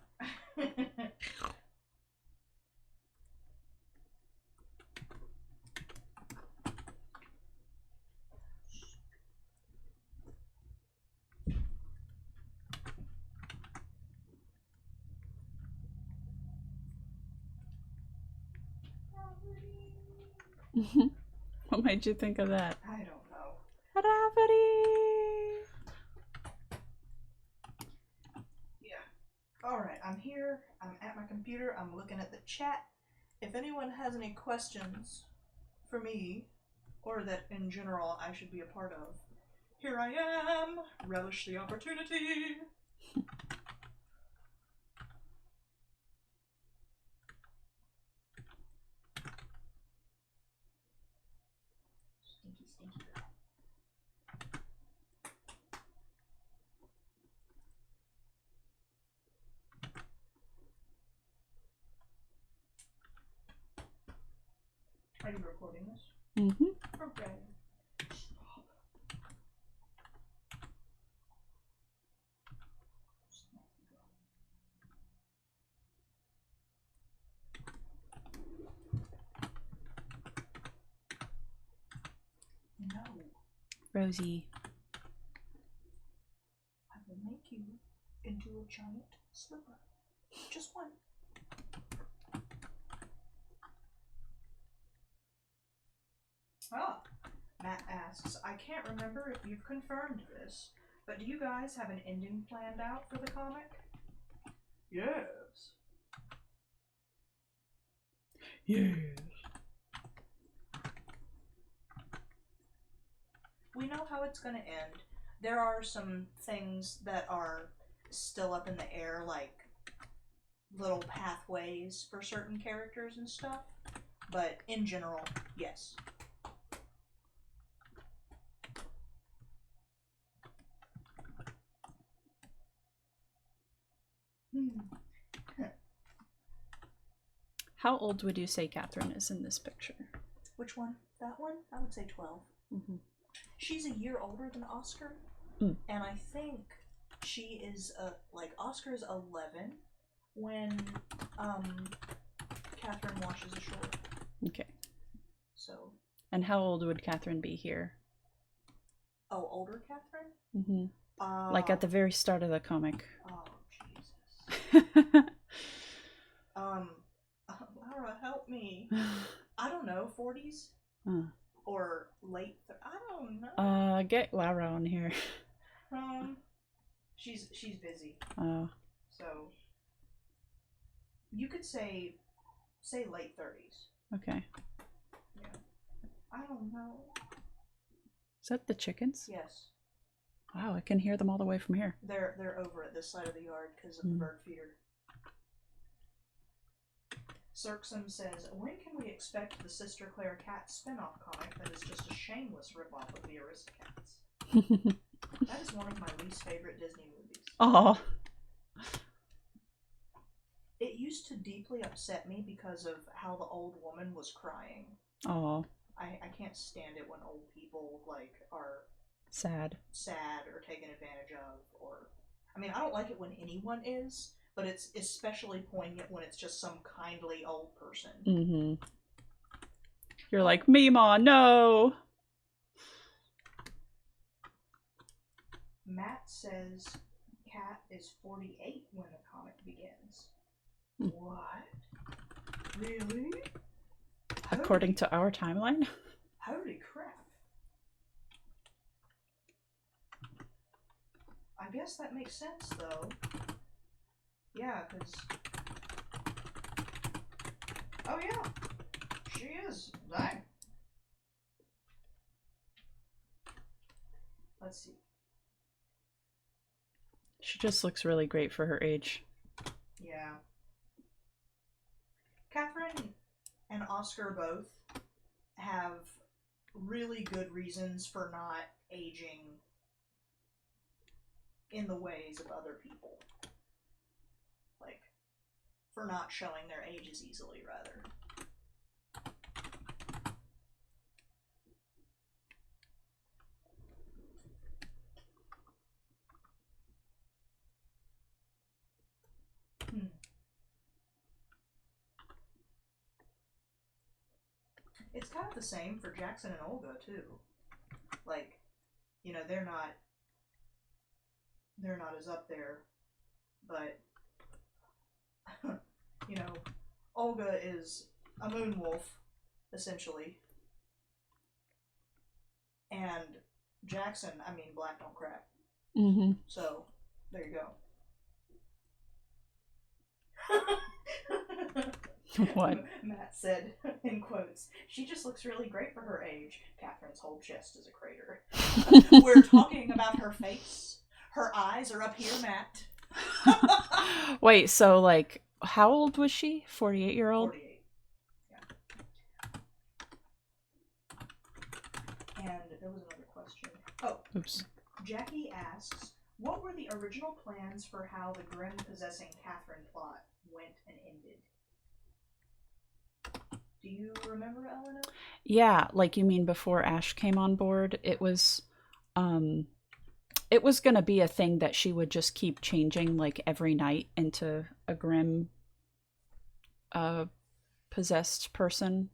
What made you think of that? I don't know. Rafferty! Yeah. Alright, I'm here. I'm at my computer. I'm looking at the chat. If anyone has any questions for me, or that in general I should be a part of, here I am. Relish the opportunity. Stinky, stinky girl. Are you recording this? Mm-hmm. Okay. No, Rosie. I will make you into a giant slipper. Just one. Ah, Matt asks, I can't remember if you've confirmed this, but do you guys have an ending planned out for the comic? Yes. Yes. We know how it's going to end. There are some things that are still up in the air, like little pathways for certain characters and stuff, but in general, yes. How old would you say Catherine is in this picture? Which one? That one? I would say 12. Mm-hmm. She's a year older than Oscar, Mm. and I think she is like Oscar's 11 when Catherine washes ashore. Okay. So. And how old would Catherine be here? Oh, older Catherine? Mm-hmm. Like at the very start of the comic. Oh, Jesus. Laura, help me. I don't know, 40s? Or late, I don't know. Get Laura on here. She's busy. Oh. So, you could say late 30s. Okay. Yeah. I don't know. Is that the chickens? Yes. Wow, I can hear them all the way from here. They're over at this side of the yard because of the bird feeder. Cirksum says, when can we expect the Sister Claire Cat spin-off comic that is just a shameless ripoff of the Aristocats? That is one of my least favorite Disney movies. Oh. It used to deeply upset me because of how the old woman was crying. Oh. I can't stand it when old people, like, are sad or taken advantage of, or... I mean, I don't like it when anyone is, but it's especially poignant when it's just some kindly old person. Mm-hmm. You're like, Mima, no! Matt says Cat is 48 when the comic begins. What? Really? According to our timeline? Holy crap. I guess that makes sense, though. Yeah, because... Oh, yeah. She is. Dang. Let's see. She just looks really great for her age. Yeah. Catherine and Oscar both have really good reasons for not aging in the ways of other people. Like, for not showing their ages easily, rather. It's kind of the same for Jackson and Olga, too. Like, you know, they're not as up there, but, you know, Olga is a moon wolf, essentially. And Jackson, I mean, black don't crack. Mm-hmm. So, there you go. What? Matt said, in quotes, she just looks really great for her age. Catherine's whole chest is a crater. We're talking about her face. Her eyes are up here, Matt. Wait, so, like, how old was she? 48-year-old? 48. Yeah. And there was another question. Oh. Oops. Jackie asks, what were the original plans for how the Grimm possessing Catherine plot went and ended? Do you remember, Eleanor? Yeah, like you mean before Ash came on board, it was gonna be a thing that she would just keep changing like every night into a Grimm possessed person.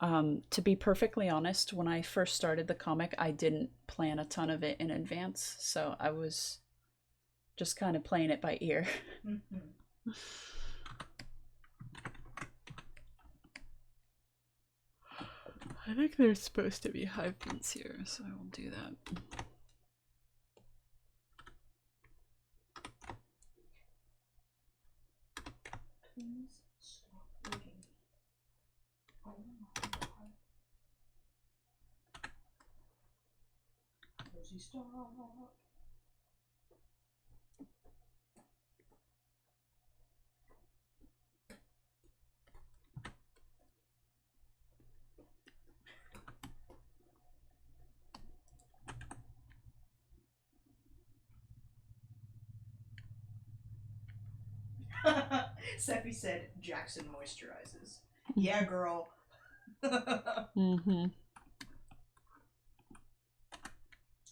To be perfectly honest, when I first started the comic, I didn't plan a ton of it in advance, so I was just kind of playing it by ear. Mm-hmm. I think there's supposed to be hyphens here, so I will do that. Please stop looking. Oh my god. Rosie, stop. Seppi said Jackson moisturizes. Yeah, girl. Mm-hmm.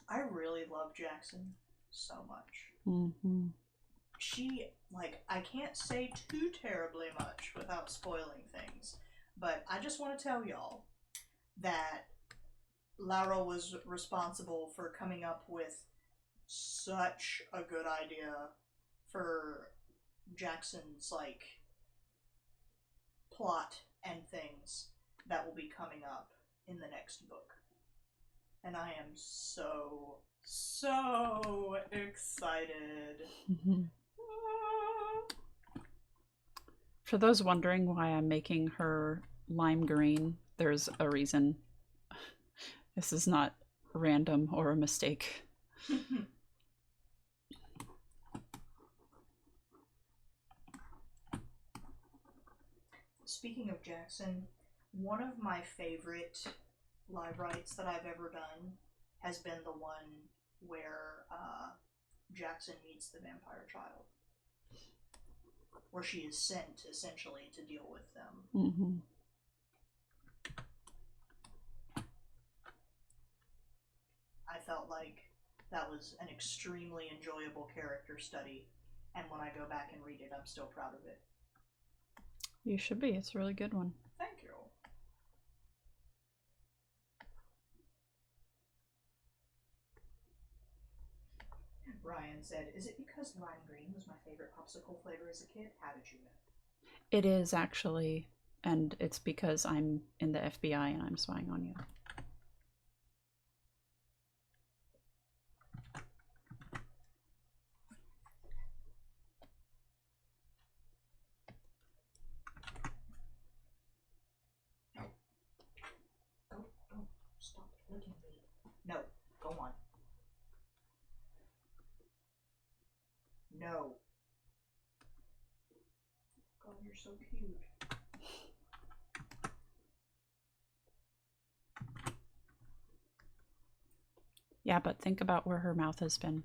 I really love Jackson so much. Mm-hmm. She, like, I can't say too terribly much without spoiling things, but I just want to tell y'all that Laura was responsible for coming up with such a good idea for Jackson's, like, plot and things that will be coming up in the next book. And I am so excited. Mm-hmm. For those wondering why I'm making her lime green, there's a reason. This is not random or a mistake. Speaking of Jackson, one of my favorite live writes that I've ever done has been the one where Jackson meets the vampire child, where she is sent essentially to deal with them. Mm-hmm. I felt like that was an extremely enjoyable character study, and when I go back and read it, I'm still proud of it. You should be. It's a really good one. Thank you. Ryan said, "Is it because lime green was my favorite popsicle flavor as a kid? How did you know?" It is actually, and it's because I'm in the FBI and I'm spying on you. Go, stop licking me. No, go on. No. God, you're so cute. Yeah, but think about where her mouth has been.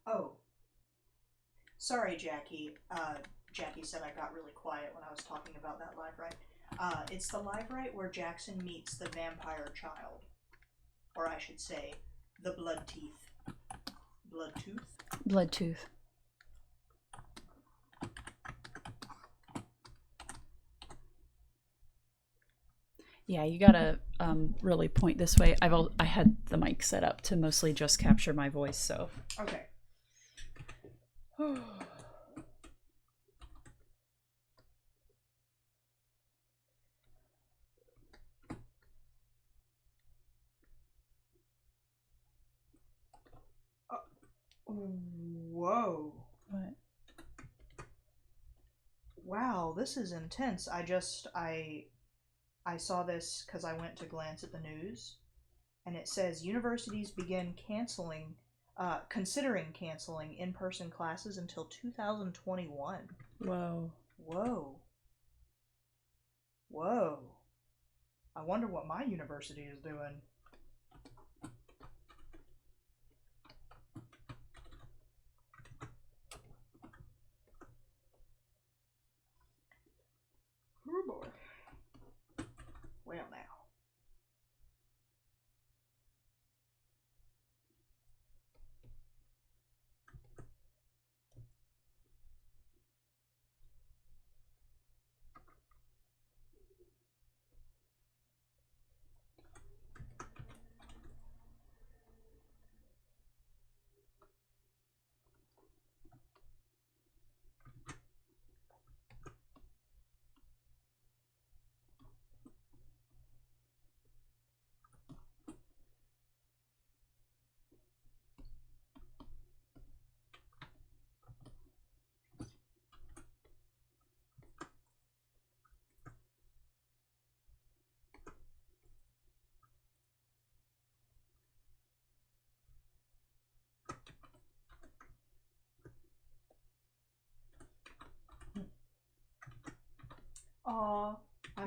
Oh. Sorry, Jackie. Jackie said I got really quiet when I was talking about that live write. It's the live write where Jackson meets the vampire child. Or I should say, the blood teeth. Blood tooth? Blood tooth. Yeah, you gotta really point this way. I had the mic set up to mostly just capture my voice, so. Okay. Whoa. What? Wow, this is intense. I saw this because I went to glance at the news, and it says universities begin considering canceling in-person classes until 2021. Whoa. Whoa. Whoa. I wonder what my university is doing. Oh boy. Well now.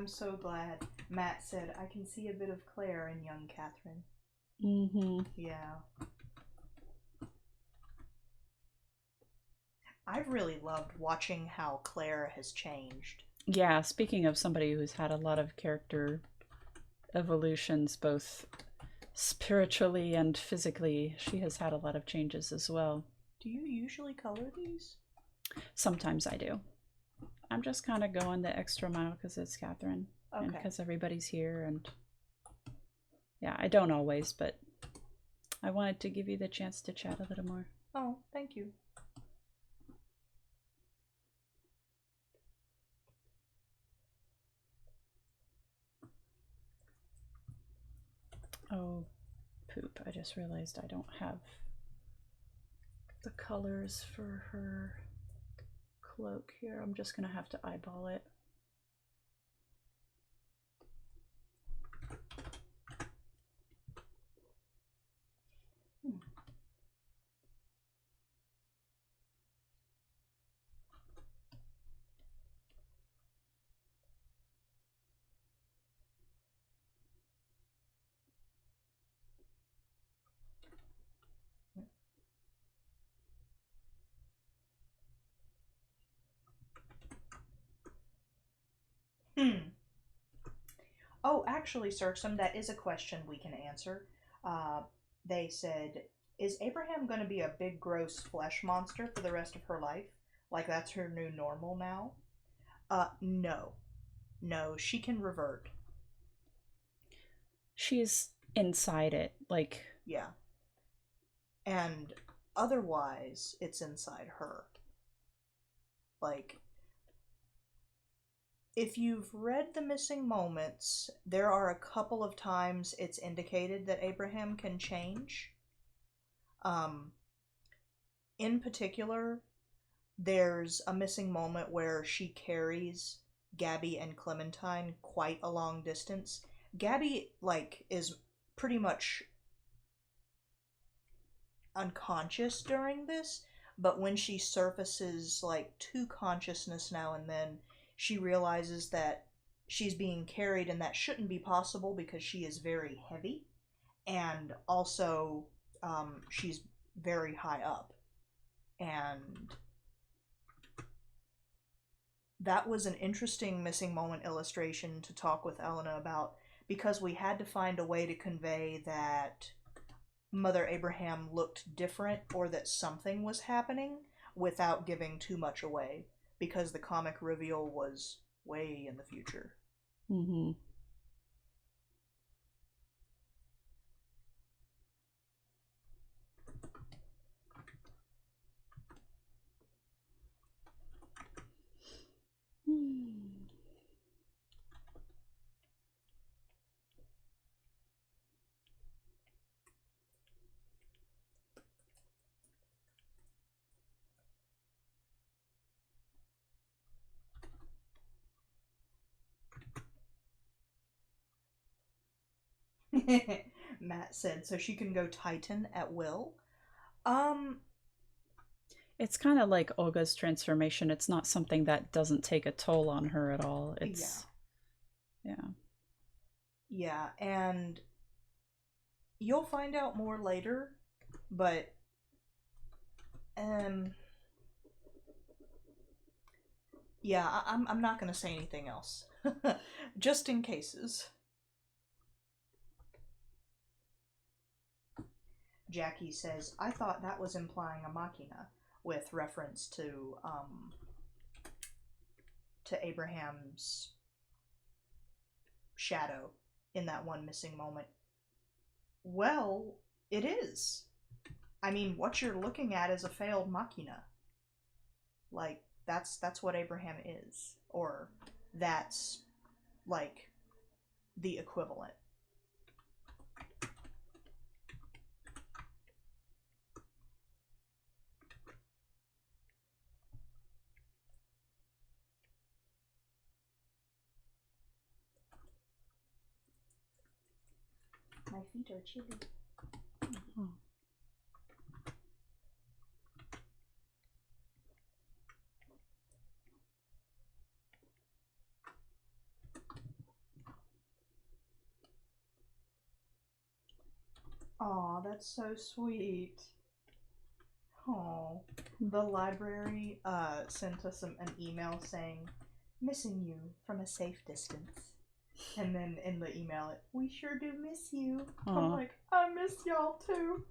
I'm so glad. Matt said, I can see a bit of Claire in young Catherine. Mm-hmm. Yeah. I've really loved watching how Claire has changed. Yeah, speaking of somebody who's had a lot of character evolutions, both spiritually and physically, she has had a lot of changes as well. Do you usually color these? Sometimes I do. I'm just kind of going the extra mile because it's Catherine. Okay. And because everybody's here. And yeah, I don't always, but I wanted to give you the chance to chat a little more. Oh, thank you. Oh, poop. I just realized I don't have the colors for her cloak here. I'm just going to have to eyeball it. Oh, actually, Cirksum, that is a question we can answer. They said, is Abraham going to be a big, gross flesh monster for the rest of her life? Like that's her new normal now? No. No, she can revert. She's inside it, like... Yeah. And otherwise, it's inside her. Like, if you've read The Missing Moments, there are a couple of times it's indicated that Abraham can change. In particular, there's a missing moment where she carries Gabby and Clementine quite a long distance. Gabby, like, is pretty much unconscious during this, but when she surfaces, like, to consciousness now and then, she realizes that she's being carried and that shouldn't be possible because she is very heavy, and also she's very high up. And that was an interesting missing moment illustration to talk with Elena about, because we had to find a way to convey that Mother Abraham looked different or that something was happening without giving too much away, because the comic reveal was way in the future. Mm-hmm. Matt said, so she can go Titan at will. It's kind of like Olga's transformation. It's not something that doesn't take a toll on her at all. It's... Yeah. Yeah, and you'll find out more later, but yeah, I'm not gonna say anything else. Just in cases. Jackie says, I thought that was implying a machina, with reference to Abraham's shadow in that one missing moment. Well, it is. I mean, what you're looking at is a failed machina. Like, that's what Abraham is. Or that's, like, the equivalent. My feet are chilly. Oh. Aw, that's so sweet. Oh, the library sent us an email saying, "Missing you from a safe distance." And then in the email, "We sure do miss you." Aw. I'm like, I miss y'all too.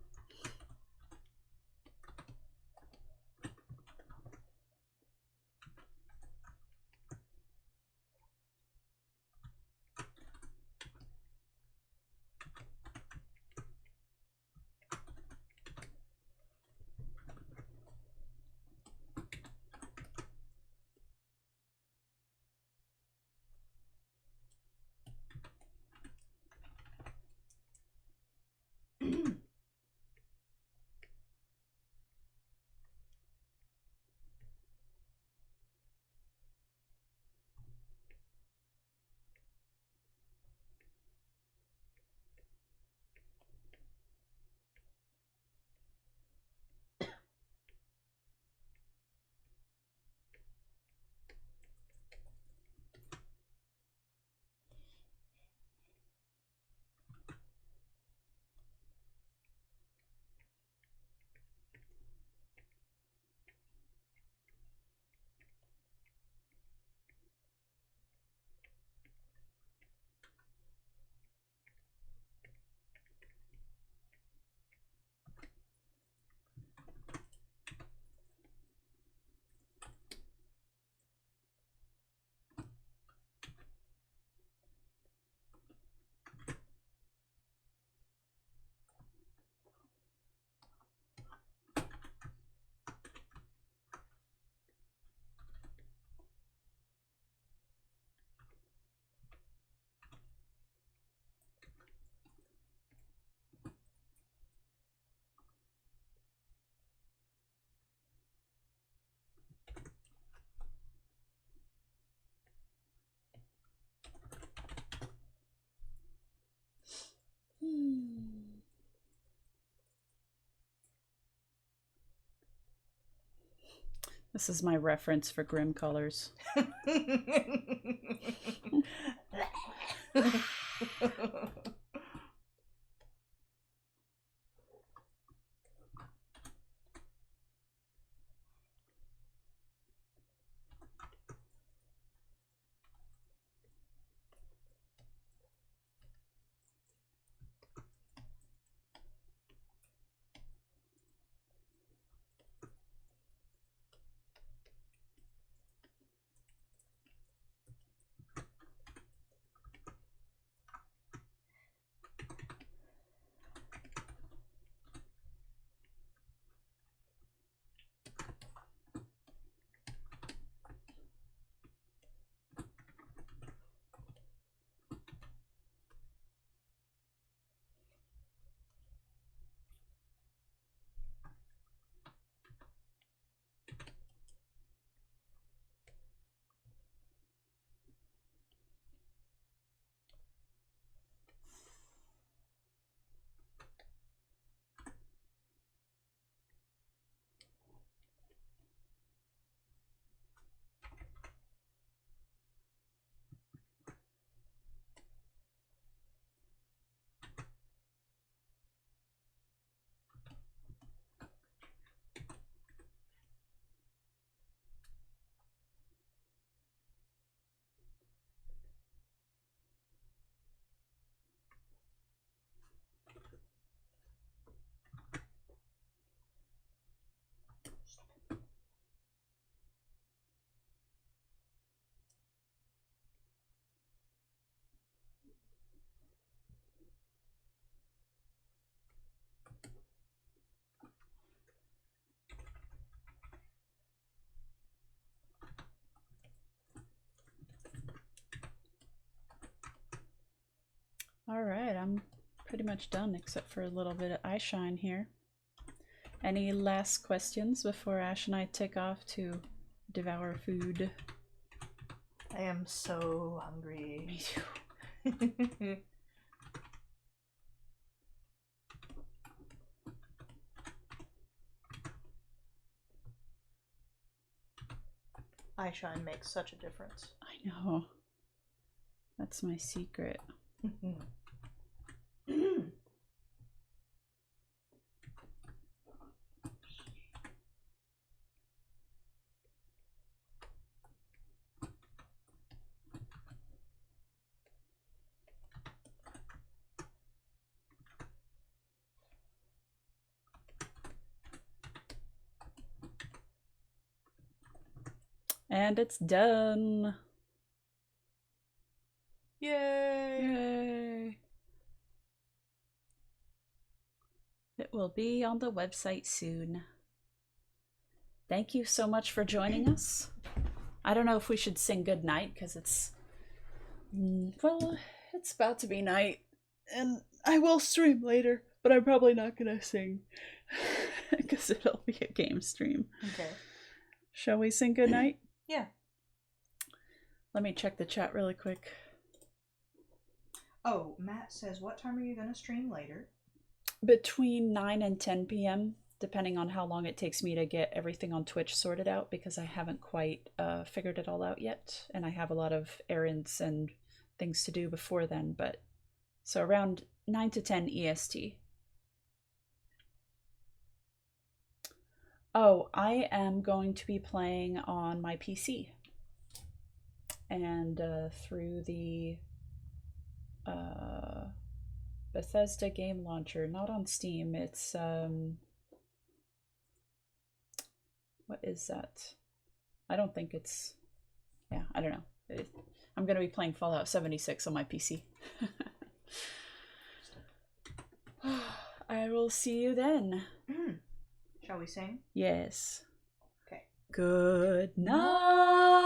This is my reference for Grim Colors. All right, I'm pretty much done except for a little bit of eye shine here. Any last questions before Ash and I take off to devour food? I am so hungry. Me too. Eye shine makes such a difference. I know. That's my secret. And it's done. Yay! Yay! It will be on the website soon. Thank you so much for joining us. I don't know if we should sing good night because it's well, it's about to be night, and I will stream later, but I'm probably not gonna sing because it'll be a game stream. Okay. Shall we sing good night? Yeah. Let me check the chat really quick. Oh, Matt says, what time are you going to stream later? Between 9 and 10 p.m., depending on how long it takes me to get everything on Twitch sorted out, because I haven't quite figured it all out yet, and I have a lot of errands and things to do before then, but so around 9 to 10 EST. Oh, I am going to be playing on my PC and through the Bethesda game launcher, not on Steam. It's what is that? I don't think it's, yeah, I don't know. I'm gonna be playing Fallout 76 on my PC. I will see you then. Shall we sing? Yes. Okay. Good night.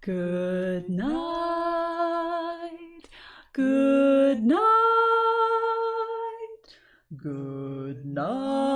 Good night. Good night. Good night.